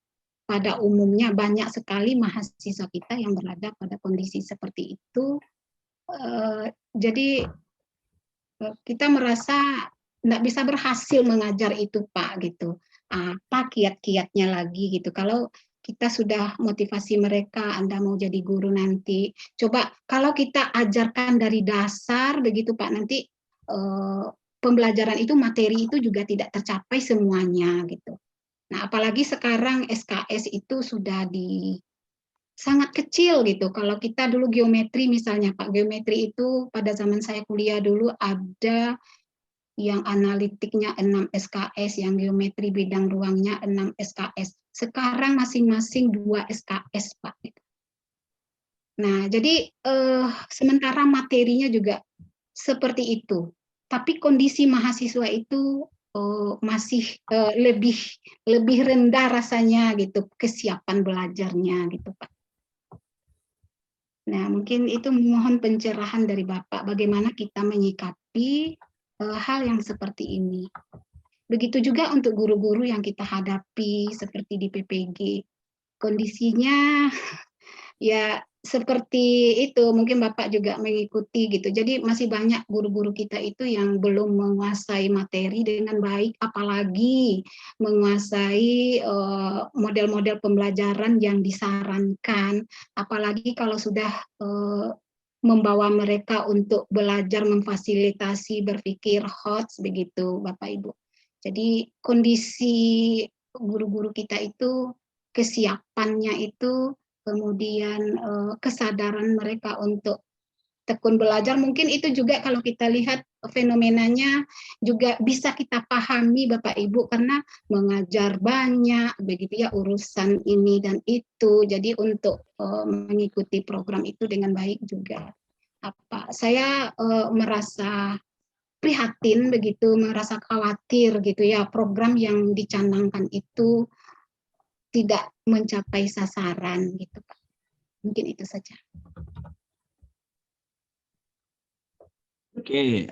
pada umumnya banyak sekali mahasiswa kita yang berada pada kondisi seperti itu. Jadi kita merasa tidak bisa berhasil mengajar itu, Pak, gitu. Apa kiat-kiatnya lagi gitu. Kalau kita sudah motivasi mereka, Anda mau jadi guru nanti. Coba kalau kita ajarkan dari dasar begitu, Pak, nanti pembelajaran itu, materi itu juga tidak tercapai semuanya gitu. Nah, apalagi sekarang SKS itu sudah sangat kecil gitu. Kalau kita dulu geometri misalnya, Pak, geometri itu pada zaman saya kuliah dulu ada yang analitiknya 6 SKS, yang geometri bidang ruangnya 6 SKS. Sekarang masing-masing 2 SKS, Pak. Nah, jadi sementara materinya juga seperti itu. Tapi kondisi mahasiswa itu masih lebih rendah rasanya gitu, kesiapan belajarnya gitu, Pak. Nah, mungkin itu mohon pencerahan dari Bapak bagaimana kita menyikapi hal yang seperti ini. Begitu juga untuk guru-guru yang kita hadapi seperti di PPG. Kondisinya ya seperti itu, mungkin Bapak juga mengikuti gitu. Jadi masih banyak guru-guru kita itu yang belum menguasai materi dengan baik, apalagi menguasai model-model pembelajaran yang disarankan, apalagi kalau sudah membawa mereka untuk belajar memfasilitasi berpikir HOTS begitu, Bapak Ibu. Jadi kondisi guru-guru kita itu, kesiapannya itu, kemudian kesadaran mereka untuk tekun belajar, mungkin itu juga kalau kita lihat fenomenanya juga bisa kita pahami Bapak Ibu, karena mengajar banyak begitu ya, urusan ini dan itu, jadi untuk mengikuti program itu dengan baik juga. Saya merasa prihatin begitu, merasa khawatir gitu ya, program yang dicanangkan itu tidak mencapai sasaran gitu, Pak. Mungkin itu saja. Oke,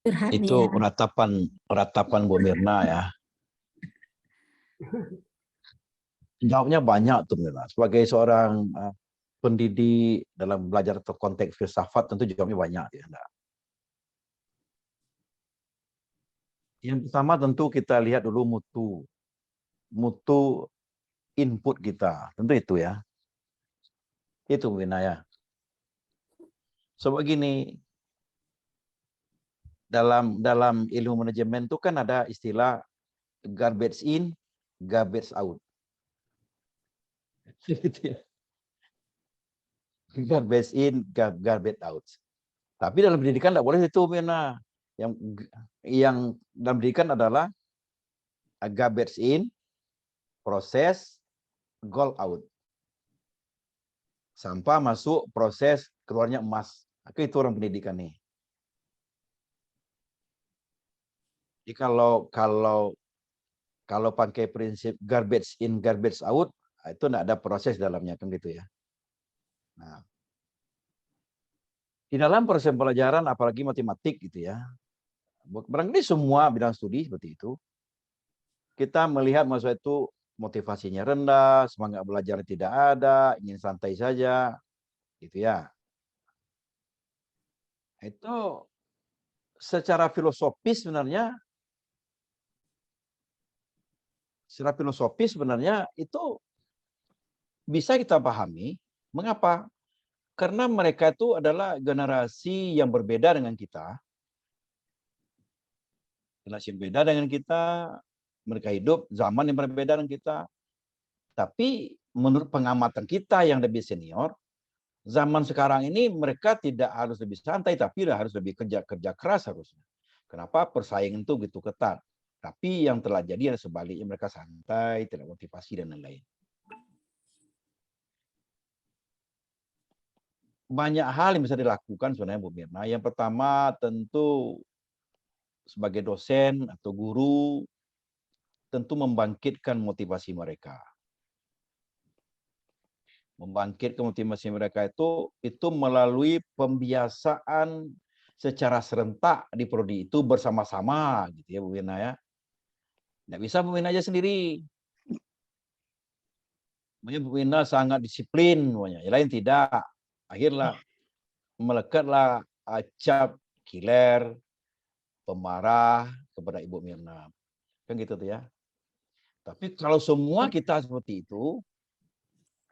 Curhat itu ya. ratapan Bu Mirna ya. Jawabnya banyak tuh Mirna. Sebagai seorang pendidik dalam belajar atau konteks filsafat tentu jawabnya banyak ya. Yang pertama tentu kita lihat dulu mutu input kita, tentu itu ya. Itu Mirna ya. So begini, dalam ilmu manajemen itu kan ada istilah garbage in, garbage out. Gitu ya. Garbage in, garbage out. Tapi dalam pendidikan tidak boleh itu, Mirna. Yang dalam pendidikan adalah garbage in, proses, goal out. Sampah masuk, proses, keluarnya emas. Itu orang pendidikan nih. Jadi kalau pakai prinsip garbage in, garbage out, itu tidak ada proses dalamnya kan gitu ya. Nah, di dalam proses pelajaran, apalagi matematik gitu ya, barangkali semua bidang studi seperti itu, kita melihat mahasiswa itu motivasinya rendah, semangat belajar tidak ada, ingin santai saja, gitu ya. Itu secara filosofis sebenarnya itu bisa kita pahami. Mengapa? Karena mereka itu adalah generasi yang berbeda dengan kita. Generasi yang berbeda dengan kita, mereka hidup zaman yang berbeda dengan kita. Tapi menurut pengamatan kita yang lebih senior, zaman sekarang ini mereka tidak harus lebih santai, tapi harus lebih kerja keras harusnya. Kenapa? Persaingan itu gitu ketat. Tapi yang telah jadi adalah sebaliknya, mereka santai, tidak motivasi dan lain-lain. Banyak hal yang bisa dilakukan sebenarnya Bu Mirna. Yang pertama tentu sebagai dosen atau guru tentu membangkitkan motivasi mereka. Membangkitkan motivasi mereka itu melalui pembiasaan secara serentak di prodi itu bersama-sama gitu ya Bu Mirna ya. Nggak bisa Bu Mirna aja sendiri. Bu Mirna sangat disiplin, yang lain tidak. Akhirnya melekatlah cap kiler, pemarah kepada Ibu Mirna. Kan gitu tuh ya. Tapi kalau semua kita seperti itu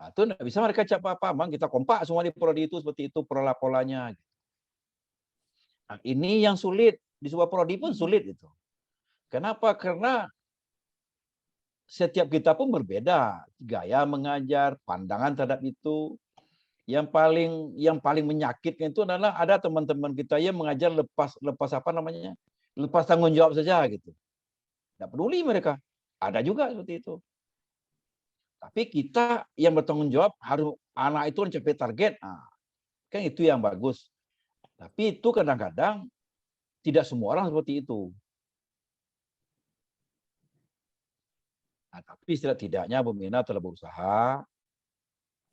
nggak bisa mereka cap apa. Memang kita kompak semua di prodi itu seperti itu polanya. Nah, ini yang sulit. Di sebuah prodi pun sulit itu. Kenapa? Karena setiap kita pun berbeda. Gaya mengajar, pandangan terhadap itu. Yang paling menyakitkan itu adalah ada teman-teman kita yang mengajar lepas apa namanya? Lepas tanggung jawab saja gitu. Tidak peduli mereka. Ada juga seperti itu. Tapi kita yang bertanggung jawab harus anak itu mencapai target. Nah, kan itu yang bagus. Tapi itu kadang-kadang tidak semua orang seperti itu. Nah, tapi setidaknya Bu Mirna telah berusaha.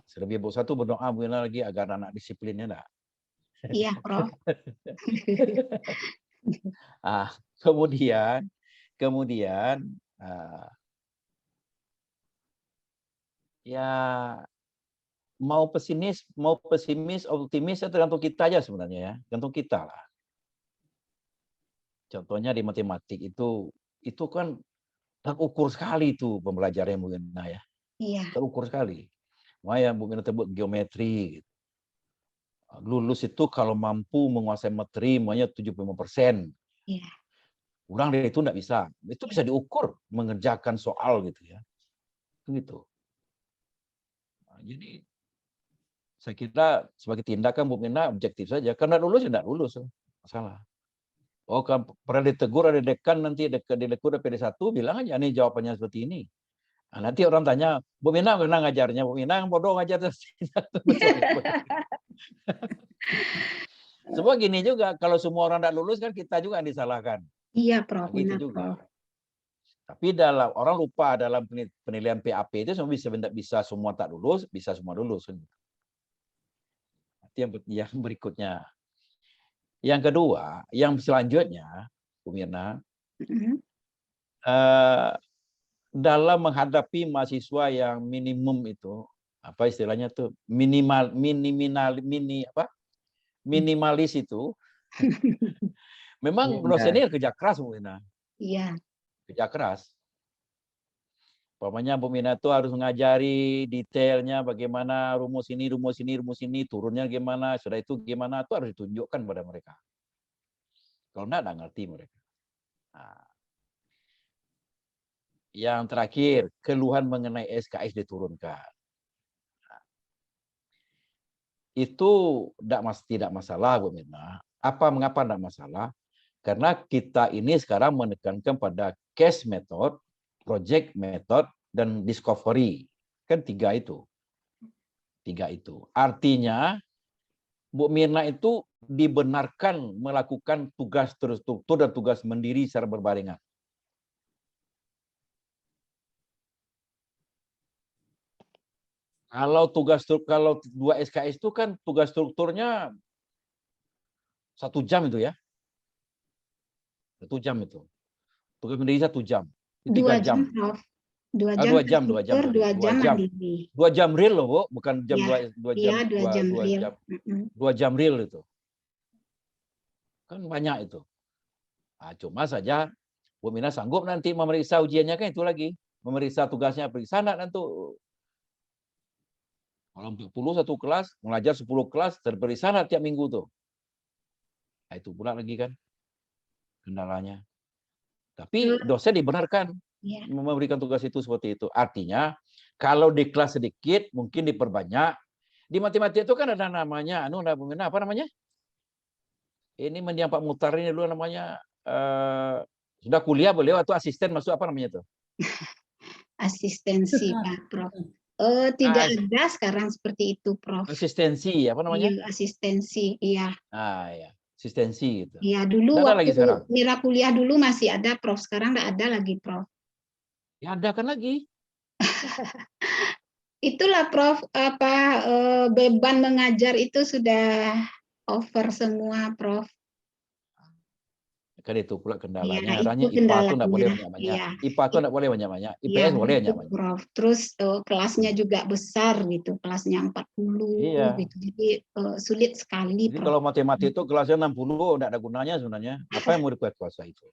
Selebih berusaha itu berdoa Bu Mirna lagi agar anak disiplinnya enggak. Iya, Prof. Kemudian ya mau pesimis, optimis tergantung kita aja sebenarnya ya, tergantung kita lah. Contohnya di matematik itu kan terukur sekali itu pembelajaran Bu Mirna ya. Iya. Terukur sekali. Makanya Bu Mirna sebut geometri. Gitu. Lulus itu kalau mampu menguasai materi, makanya 75%. Iya. Kurang dari itu enggak bisa. Itu bisa diukur mengerjakan soal gitu ya. Gitu. Nah, jadi saya kira sebagai tindakan Bu Mirna objektif saja. Karena lulus ya enggak lulus. Masalah. Oh, kan pernah ditegur ada dekan nanti ditegur PD1 bilang aja nih jawabannya seperti ini. Nah, nanti orang tanya, Bu Mirna pernah ngajarnya? Bu Mirna yang bodoh ngajar. Semua gini juga, kalau semua orang tidak lulus kan kita juga yang disalahkan. Iya, Prof. Gitu Benar, juga. Prof. Tapi orang lupa dalam penilaian PAP itu semua bisa semua tak lulus, bisa semua lulus. Nanti yang berikutnya. Yang kedua, yang selanjutnya, Bu Mirna, dalam menghadapi mahasiswa yang minimum itu, apa istilahnya tuh minimalis itu, memang dosennya kerja keras Bu Mirna. Iya. Kerja keras. Umpamanya Bu Mirna itu harus mengajari detailnya bagaimana rumus ini, turunnya gimana, sudah itu gimana, itu harus ditunjukkan pada mereka. Kalau enggak ngerti mereka. Nah, yang terakhir, keluhan mengenai SKS diturunkan. Nah, itu tidak masalah Bu Mirna. Mengapa tidak masalah? Karena kita ini sekarang menekankan pada case method, project method, dan discovery. Kan tiga itu. Artinya, Bu Mirna itu dibenarkan melakukan tugas terstruktur dan tugas mandiri secara berbarengan. Kalau 2 SKS itu kan tugas strukturnya 1 jam itu ya. 1 jam itu. Tugas mandiri 1 jam. 2 jam, Prof. 2 jam. 2 jam. 2 jam mandiri. 2 jam real loh, Bu. Bukan jam Ya, 2 jam. Iya, 2 jam real. 2 jam real itu. Kan banyak itu. Nah, cuma saja Bu Mirna sanggup nanti memeriksa ujiannya kan itu lagi. Memeriksa tugasnya periksa nanti. Kalau 40 satu kelas, mengajar 10 kelas, terberi sana tiap minggu tuh. Nah, itu pula lagi kan kendalanya. Tapi dosen dibenarkan memberikan tugas itu seperti itu. Artinya, kalau di kelas sedikit, mungkin diperbanyak. Di matematik itu kan ada namanya, apa namanya? Ini yang Pak Muhtar ini dulu namanya, Sudah kuliah beliau atau asisten masuk apa namanya tuh? Asistensi Pak Prof. Tidak ada sekarang seperti itu Prof. Asistensi apa namanya? Iya, asistensi, iya. Ya, asistensi gitu. Iya, dulu Nggak ada lagi waktu sekarang. Mira kuliah dulu masih ada Prof, sekarang nggak ada lagi Prof. Ya ada kan lagi. Itulah Prof, beban mengajar itu sudah over semua Prof. Kan itu pula kendalanya. Ya, Adanya itu IPA tuh nggak boleh kendalanya. banyak-banyak. Iya. IPA tuh nggak boleh banyak-banyak. Iya, IPS boleh betul, banyak-banyak. Prof. Terus kelasnya juga besar gitu, kelasnya 40 Iya. gitu. Jadi sulit sekali, Jadi Prof. kalau matematik itu kelasnya 60 nggak ada gunanya sebenarnya. Apa yang mau dikuasa itu?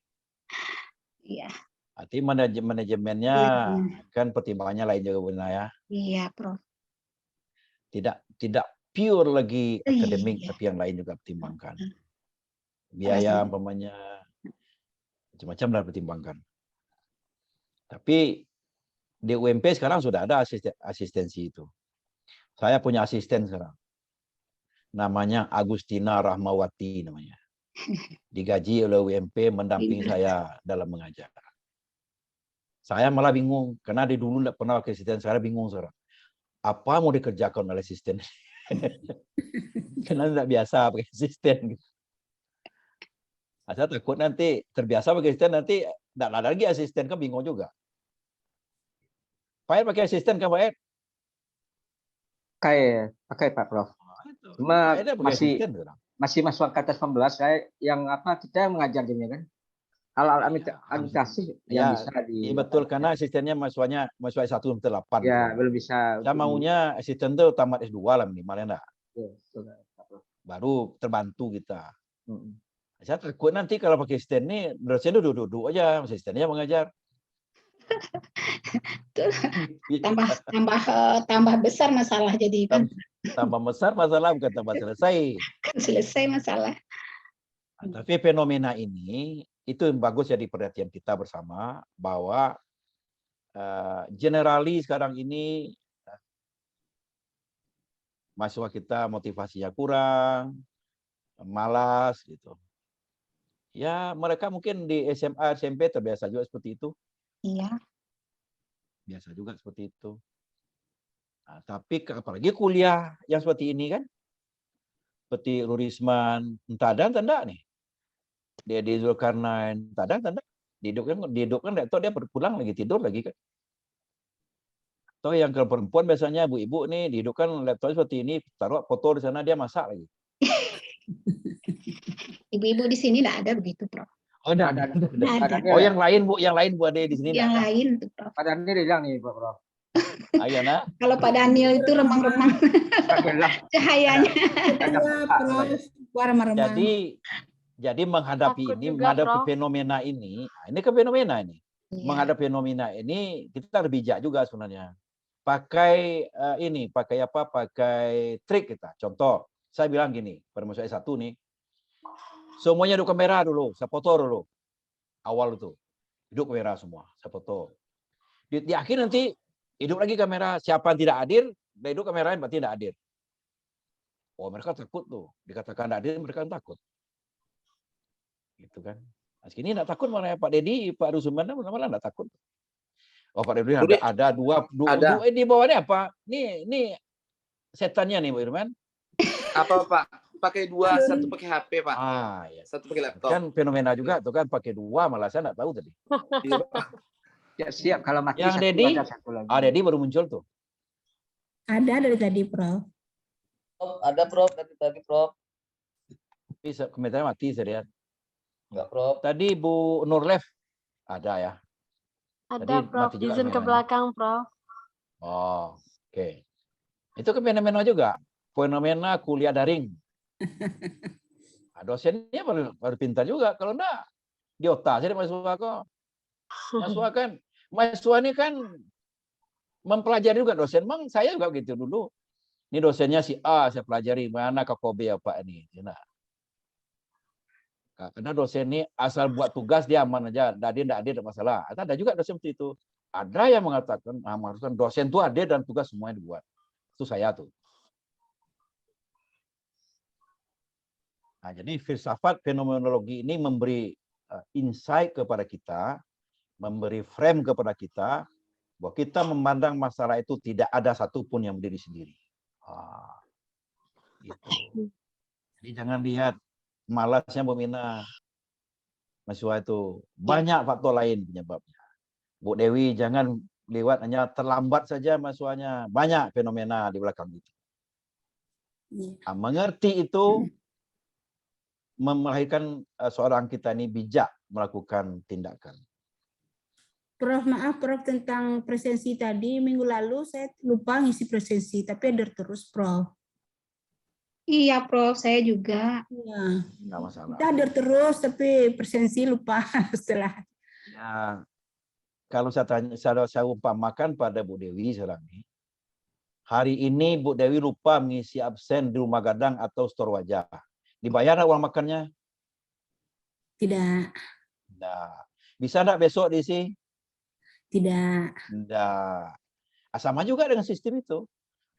Iya. Arti manajemennya kan pertimbangannya lain juga benar ya. Iya, Prof. Tidak pure lagi akademik, Iya. tapi yang lain juga pertimbangkan. Biaya umpamanya macam-macam lah pertimbangkan. Tapi di UMP sekarang sudah ada asistensi itu. Saya punya asisten sekarang. Namanya Agustina Rahmawati namanya. Digaji oleh UMP mendampingi saya dalam mengajar. Saya malah bingung karena di dulu tidak pernah pakai asisten, saya bingung sekarang. Apa mau dikerjakan oleh asisten? Karena tidak biasa pakai asisten. Saya takut nanti terbiasa pakai asisten, nanti tidak ada lagi asisten, kan bingung juga. Pak Ed pakai asisten kan Pak Ed? Pakai Pak Prof. Cuma Pak Ed pakai asisten sekarang. masih masuk angkatan 19, saya yang kita mengajar gini kan. Hal-hal administrasi yang bisa Iya betul, karena asistennya mahasiswa 1 sampai 8. Ya, belum bisa. Saya maunya asisten itu tamat S2 lah minimal ya enggak? Baru terbantu kita. Saya takut nanti kalau pakai asisten ini dosen itu duduk-duduk aja, asistennya mengajar. tambah besar masalah jadi kan. Tambah besar masalah, bukan tambah selesai. Selesai masalah. Tapi fenomena ini itu yang bagus jadi perhatian kita bersama bahwa generali sekarang ini mahasiswa kita motivasinya kurang, malas gitu. Ya mereka mungkin di SMA, SMP terbiasa juga seperti itu. Iya. Biasa juga seperti itu. Nah, tapi apalagi kuliah yang seperti ini kan, seperti Rurisman, entah ada tanda nih. Dia di Zulkarnain, entah ada tanda. Dihidupkan, nggak tahu dia pulang lagi tidur lagi kan. Atau yang kalau perempuan biasanya ibu-ibu nih dihidupkan laptop seperti ini, taruh foto di sana dia masak lagi. Ibu-ibu di sini tidak ada begitu, Prof. Oh, enggak ada. Oh, yang lain Bu ada di sini. Yang lain tuh, Prof. Pak Daniel bilang nih, Pak Prof. Ayo, nak. Kalau Pak Daniel itu remang-remang cahayanya. Jadi menghadapi fenomena ini, ini ke fenomena ini. Iya. Menghadapi fenomena ini kita harus bijak juga sebenarnya. Pakai pakai trik kita. Contoh, saya bilang gini, pada mahasiswa S1 nih, semuanya duduk kamera dulu, saya foto dulu. Awal itu, duduk kamera semua, saya foto. Di akhir nanti, hidup lagi kamera, siapa yang tidak hadir, dan hidup kamera yang berarti tidak hadir. Oh, mereka takut tuh. Dikatakan tidak hadir, mereka takut. Gitu kan. Nah, sini tidak takut malah Pak Dedi, Pak Rusuman, malah tidak takut. Oh, Pak Dedi ada dua di bawahnya apa? Ini setannya nih, Pak Irman. Apa Pak? Pakai 2, satu pakai HP Pak. Ya. Satu pakai laptop. Kan fenomena juga tuh kan pakai 2, malah saya nggak tahu tadi. Ya siap kalau mati yang Dedi, Dedi baru muncul tuh. Ada dari tadi Prof. Ada Prof dari tadi Prof. Bisa komentarnya mati saya lihat. Enggak Prof. Tadi Bu Nurlev ada ya. Ada tadi Prof. Izin ke belakang Prof. Oh, oke. Itu kan fenomena juga. Fenomena kuliah daring. Nah, dosennya baru pintar juga. Kalau enggak, di otak saya mahasiswa kok. Mahasiswa ini kan mempelajari juga dosen. Memang saya juga begitu dulu. Ini dosennya si A, saya pelajari. Mana Kobe apa ini. Nah, karena dosen ini asal buat tugas dia aman aja. Dia tidak ada masalah. Ada juga dosen seperti itu. Ada yang mengatakan, dosen itu ada dan tugas semuanya dibuat. Itu saya tuh. Nah, jadi filsafat fenomenologi ini memberi insight kepada kita, memberi frame kepada kita, bahwa kita memandang masalah itu tidak ada satupun yang berdiri sendiri. Gitu. Jadi jangan lihat malasnya Bu Mina, mahasiswa itu. Banyak faktor lain penyebabnya. Bu Dewi, jangan lewat hanya terlambat saja mahasiswanya. Banyak fenomena di belakang itu. Mengerti itu melahirkan seorang kita ini bijak melakukan tindakan. Prof, maaf Prof, tentang presensi tadi, minggu lalu saya lupa ngisi presensi, tapi ada terus Prof. Iya Prof, saya juga. Iya. Nggak masalah. Kita hadir terus, tapi presensi lupa setelah. Ya, kalau saya umpamakan pada Bu Dewi sekarang ini, hari ini Bu Dewi lupa mengisi absen di Rumah Gadang atau Store Wajah. Dibayar uang makannya? Tidak. Nah, bisa enggak besok diisi? Tidak. Nah, sama juga dengan sistem itu.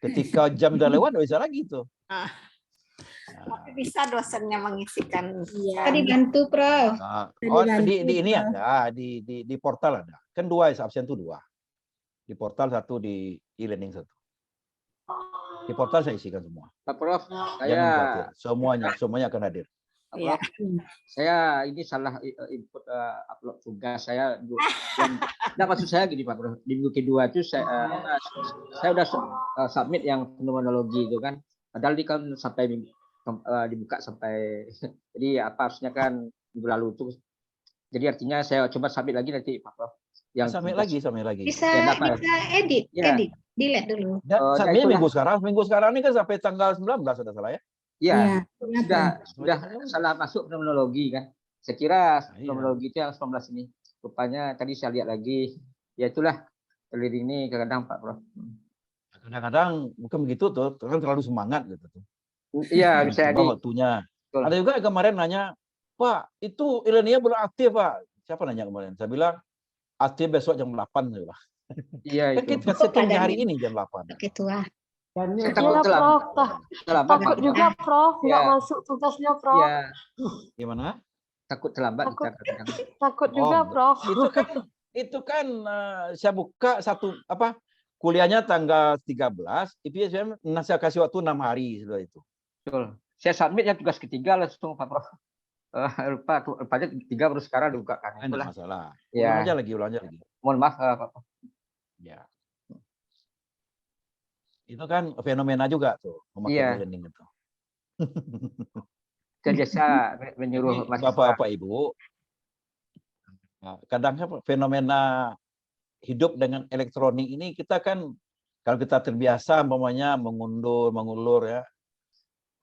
Ketika jam udah lewat, nggak bisa lagi itu. Tapi bisa dosennya mengisikan. Iya. Dibantu, Prof. Nah, di ini ada, di portal ada. Kan 2 absen itu 2. Di portal 1, di e-learning 1. Di portal saya isikan semua. Pak Prof, semuanya akan hadir. Prof, saya ini salah input upload tugas saya. Nah, maksud saya gini Pak Prof, di minggu kedua itu saya udah submit yang fenomenologi itu kan. Padahal ini kan sampai dibuka sampai jadi harusnya kan minggu lalu itu. Jadi artinya saya coba submit lagi nanti Pak Prof. Yang submit lagi. Bisa edit, delete dulu. Minggu sekarang ini kan sampai tanggal 19 sudah salah ya? Iya, sudah salah masuk fenomenologi kan. Saya kira fenomenologi itu yang 19 ini. Rupanya tadi saya lihat lagi, ya itulah terliring ini kadang-kadang Pak Prof. Kadang-kadang bukan begitu tuh, kan terlalu semangat gitu tuh. Iya, bisa jadi. Waktunya. Ada juga kemarin nanya, Pak, itu ilenia belum aktif Pak. Siapa nanya kemarin? Saya bilang, aktif besok jam 8. Iya, kan kita setting hari ini jam 8. Ketua. Iya, Prof. Takut juga, Prof. Nggak masuk tugasnya, Prof. Iya. Gimana? Takut terlambat. Takut juga, Prof. Itu kan saya buka kuliahnya tanggal 13, itu saya kasih waktu 6 hari sudah itu. Betul. Saya submit ya tugas ketiga langsung Pak Prof. Rupanya 3 baru sekarang dibuka kan. Tidak masalah. Ya. Ulang aja lagi. Mohon maaf Pak Prof. Ya. Itu kan fenomena juga tuh memakai e-learning itu. Jasa menyuruh Bapak Ibu, kadang fenomena hidup dengan elektronik ini kita kan kalau kita terbiasa umpamanya mengulur ya,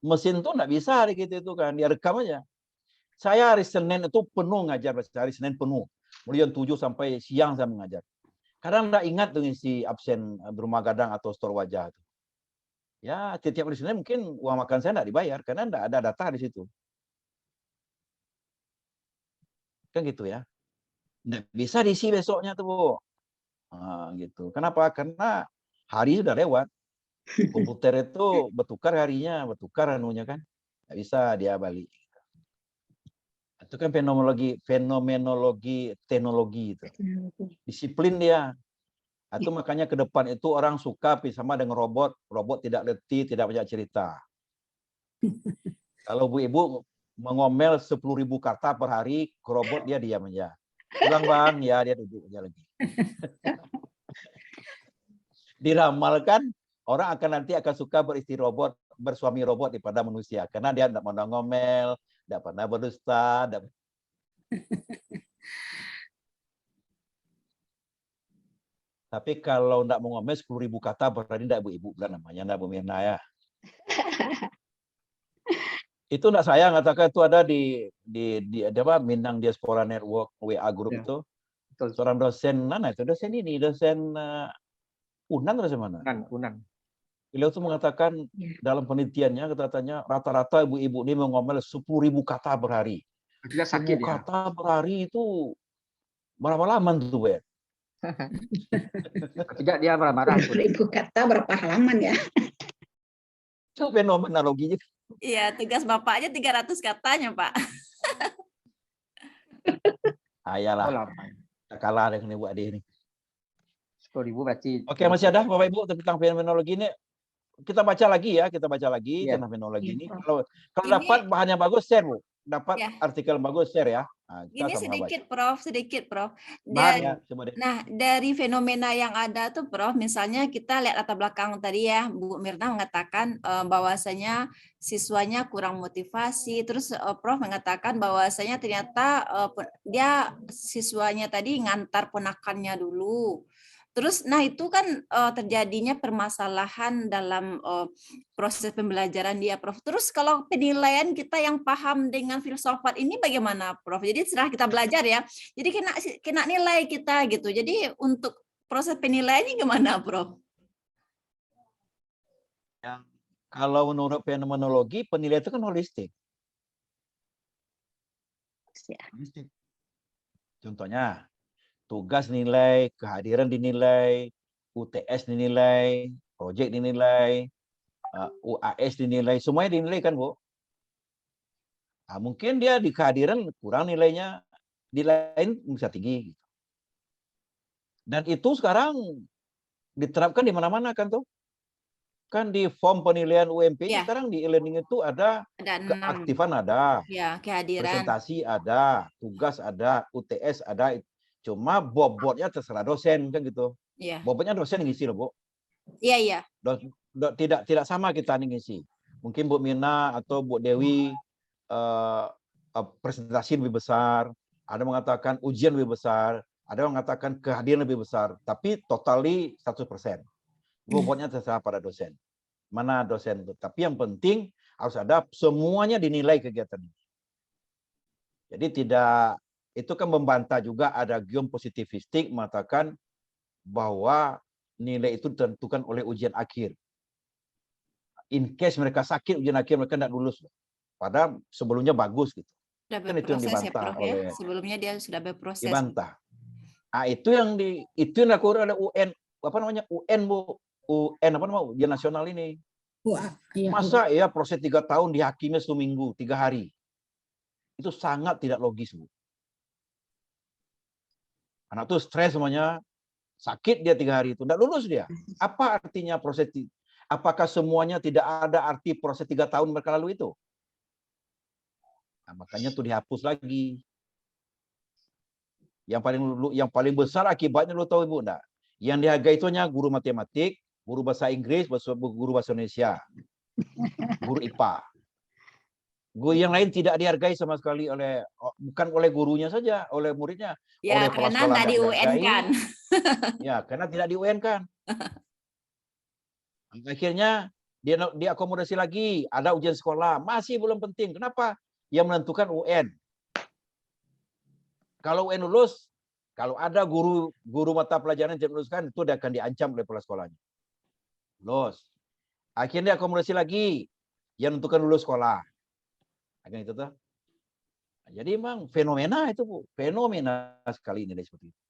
mesin tuh nggak bisa hari gitu itu kan, dia rekam aja. Saya hari Senin itu penuh ngajar, hari Senin penuh, mulai jam 7 sampai siang saya mengajar. Kadang nggak ingat tuh ngisi absen Rumah Gadang atau Store Wajah. Ya, tiap hari Senin mungkin uang makan saya nggak dibayar karena nggak ada data di situ. Kan gitu ya. Nggak bisa diisi besoknya tuh, Bu. Gitu. Kenapa? Karena hari sudah lewat. Komputer itu bertukar harinya, bertukar anunya kan. Nggak bisa dia balik. Itu kan fenomenologi teknologi itu. Disiplin dia. Itu makanya ke depan itu orang suka sama dengan robot tidak letih, tidak banyak cerita. Kalau Bu Ibu mengomel 10.000 kata per hari, ke robot dia diam aja. Pulang Bang, ya dia duduk aja lagi. Diramalkan orang nanti akan suka bersuami robot daripada manusia karena dia tidak pernah ngomel, tidak pernah berdusta. Tapi kalau tidak mau ngomel 10.000 kata berarti tidak Bu Ibu bukan namanya, tidak Bu Mirna ya. Itu tidak saya katakan itu ada di Minang Diaspora Network WA group itu. Seorang dosen mana itu? Dosen Unan atau mana? Unan. Beliau itu mengatakan dalam penelitiannya katanya rata-rata ibu-ibu ini mengomel 10.000 kata per hari. 10.000 kata per hari itu berapa lama tuh, Bu? Tidak dia marah-marah. 10.000 kata berapa halaman ya? Itu fenomenologinya. Iya, tugas Bapak aja 300 katanya, Pak. Ayalah, 8. tak kalah dengan Ibu Ade ini. 10.000 berarti. Oke, masih ada Bapak Ibu tentang fenomenologi ini? Kita baca lagi ya, kita baca lagi Iya. tentang fenomenologi ini. Iya. Kalau Ini- dapat bahannya bagus, share Bu. Dapat Ya. artikel bagus, share ya. Nah, kita Ini sama-sama baca. sedikit, Prof. Bahan Dan ya, coba deh. Nah, dari fenomena yang ada tuh, Prof, misalnya kita lihat latar belakang tadi ya, Bu Mirna mengatakan bahwasanya siswanya kurang motivasi, terus Prof mengatakan bahwasanya ternyata dia siswanya tadi ngantar ponakannya dulu. Terus, nah itu kan terjadinya permasalahan dalam proses pembelajaran dia, Prof. Terus kalau penilaian kita yang paham dengan filsafat ini bagaimana, Prof? Jadi setelah kita belajar ya, jadi kena nilai kita gitu. Jadi untuk proses penilaiannya gimana, Prof? Kalau menurut fenomenologi, penilaian itu kan holistik. Holistik. Contohnya, tugas nilai, kehadiran dinilai, UTS dinilai, proyek dinilai, UAS dinilai, semuanya dinilai kan, Bu? Nah, mungkin dia di kehadiran kurang nilainya, di lain bisa tinggi. Dan itu sekarang diterapkan di mana-mana kan tuh? Kan di form penilaian UMP Ya. sekarang di e-learning itu ada Ada 6. keaktifan ada, Ya, kehadiran. presentasi ada, tugas ada, UTS ada. Cuma bobotnya terserah dosen kan gitu. Iya. Bobotnya dosen yang ngisi loh, Bu. Iya. Tidak sama kita nih ngisi. Mungkin Bu Mina atau Bu Dewi presentasi lebih besar, ada mengatakan ujian lebih besar, ada yang mengatakan kehadiran lebih besar, tapi totally 100%. Bobotnya terserah pada dosen. Mana dosen itu. Tapi yang penting harus ada semuanya dinilai kegiatan ini. Jadi tidak, itu kan membantah juga ada gium positivistik mengatakan bahwa nilai itu ditentukan oleh ujian akhir. In case mereka sakit ujian akhir mereka tidak lulus. Padahal sebelumnya bagus gitu. Sudah Kan itu yang berproses ya, dibantah Prof ya. oleh Sebelumnya dia sudah berproses. dibantah. Nah, itu yang dilakukan oleh UN, apa namanya? UN, Bu. UN apa namanya? Ujian nasional ini. Masa ya proses 3 tahun dihakimi seminggu, 3 hari. Itu sangat tidak logis, Bu. Anak tuh stres semuanya, sakit dia 3 hari itu, tidak lulus dia. Apa artinya proses? Apakah semuanya tidak ada arti proses 3 tahun mereka lalu itu? Nah, makanya tuh dihapus lagi. Yang paling besar akibatnya lo tahu Ibu enggak? Yang dihargai itu hanya guru matematik, guru bahasa Inggris, guru bahasa Indonesia, guru IPA. Guru yang lain tidak dihargai sama sekali bukan oleh gurunya saja, oleh muridnya, Ya, oleh kepala karena sekolah tidak di UN kan. Ya, karena tidak di UN kan. Akhirnya dia diakomodasi lagi, ada ujian sekolah, masih belum penting. Kenapa? Yang menentukan UN. Kalau UN lulus, kalau ada guru mata pelajaran yang tidak luluskan, itu dia akan diancam oleh kepala sekolahnya. Lulus. Akhirnya akomodasi lagi, yang menentukan lulus sekolah. Akhirnya itu tuh. Jadi memang fenomena itu, Bu. Fenomena sekali ini seperti itu.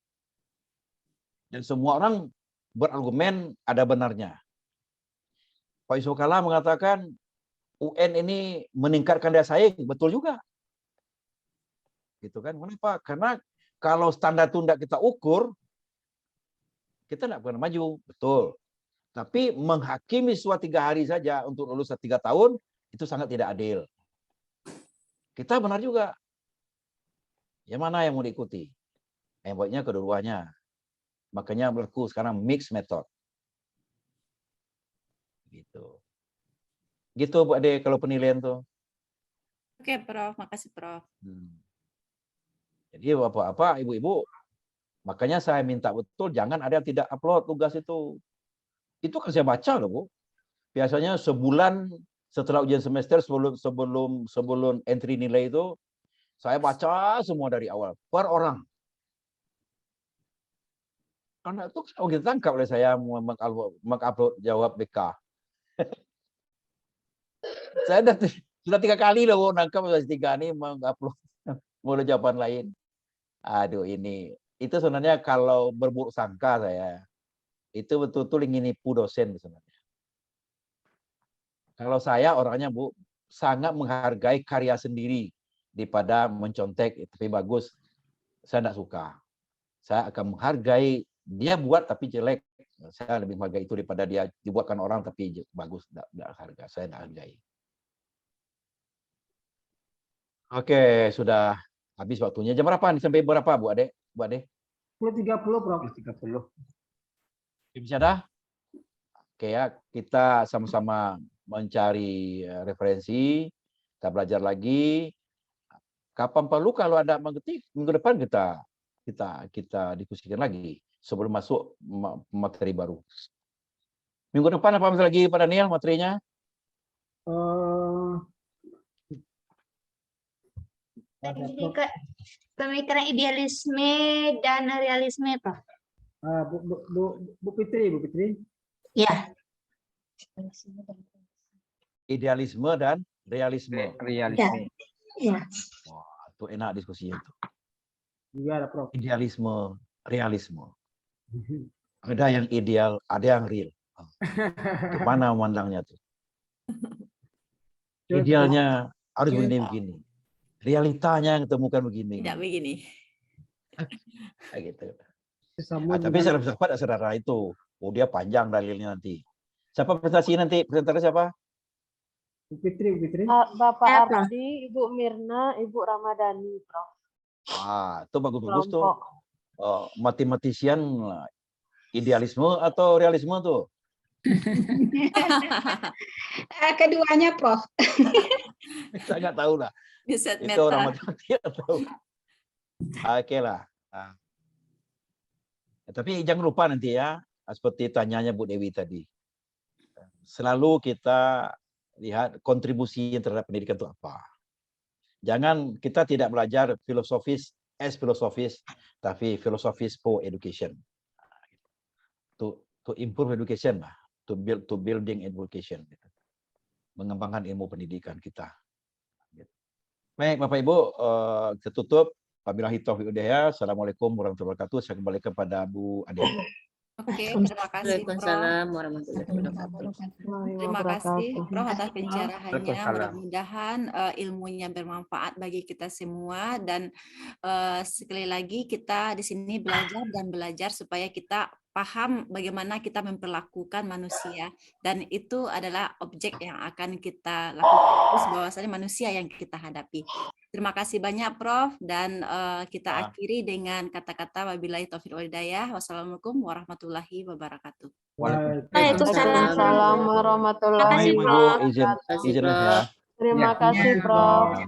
Dan semua orang berargumen ada benarnya. Pak Yusuf Kalla mengatakan UN ini meningkatkan daya saing, betul juga. Gitu kan? Kenapa? Karena kalau standar itu tidak kita ukur, kita tidak pernah maju, betul. Tapi menghakimi siswa 3 hari saja untuk lulus 3 tahun, itu sangat tidak adil. Kita benar juga. Yang mana yang mau diikuti? Yang baiknya kedua-duanya. Makanya berlaku sekarang mixed method. Gitu. Gitu Bu Ade kalau penilaian tuh. Oke, Prof. Makasih, Prof. Jadi apa-apa ibu-ibu, makanya saya minta betul jangan ada yang tidak upload tugas itu. Itu kan saya baca loh Bu. Biasanya sebulan setelah ujian semester sebelum entry nilai itu, saya baca semua dari awal per orang. Karena itu ditangkap oleh saya mengupload jawab BK. Saya sudah 3 kali loh nangkap, 3 nih mengupload mulai jawaban lain. Aduh itu sebenarnya kalau berburuk sangka saya, itu betul-betul ingin nipu dosen sebenarnya. Kalau saya orangnya Bu, sangat menghargai karya sendiri daripada mencontek, tapi bagus saya tidak suka. Saya akan menghargai dia buat tapi jelek. Saya lebih menghargai itu daripada dia dibuatkan orang tapi bagus, tidak harga. Saya tidak hargai. Oke, sudah habis waktunya. Jam berapa nih? Sampai berapa, Bu Ade? Bu Ade? 10.30, Prof. 10.30. Bisa dah? Oke ya, kita sama-sama mencari referensi, kita belajar lagi. Kapan perlu kalau ada mengerti, minggu depan kita diskusikan lagi sebelum masuk materi baru. Minggu depan apa lagi Pak Daniel materinya? Pemikiran idealisme dan realisme, Pak. Bu Fitri. Ya. Idealisme dan realisme. Realisme. Ya. Wah, itu enak diskusinya itu. Iya, Prof. Idealisme, realisme. Ada yang ideal, ada yang real. Gimana memandangnya tuh? Idealnya harus begini-begini. Realitanya yang temukan begini. Tidak begini. Gitu. Tapi saya bisa dapat saudara itu. Oh, dia panjang dalilnya nanti. Siapa presentasi nanti? Presentasi siapa? Bu Fitri. Bapak Ardi, Ibu Mirna, Ibu Ramadhani, Prof. Itu bagus-bagus tuh. Matematisian idealisme atau realisme tuh? Keduanya, Prof. Saya nggak tahu lah. Itu orang matematika tahu. Oke lah. Tapi jangan lupa nanti ya, seperti tanyanya Bu Dewi tadi. Selalu kita lihat kontribusi terhadap pendidikan itu apa. Jangan kita tidak belajar filosofis, tapi filosofis for education. To improve education lah, to building education. Mengembangkan ilmu pendidikan kita. Baik, Bapak Ibu, kita tutup. Wabillahi taufiq wal hidayah. Assalamualaikum warahmatullahi wabarakatuh. Saya kembali kepada Bu Ade. Oke, terima kasih Prof. Waalaikumsalam warahmatullahi wabarakatuh. Terima kasih Prof atas pencerahannya. Mudah-mudahan ilmunya bermanfaat bagi kita semua dan sekali lagi kita di sini belajar supaya kita paham bagaimana kita memperlakukan manusia dan itu adalah objek yang akan kita lakukan terus bahwasanya manusia yang kita hadapi. Terima kasih banyak Prof dan kita akhiri dengan kata-kata wabillahi taufiq wal hidayah. Wassalamualaikum warahmatullahi wabarakatuh. Waalaikumsalam warahmatullahi wabarakatuh. Izin ya. Terima kasih, Prof.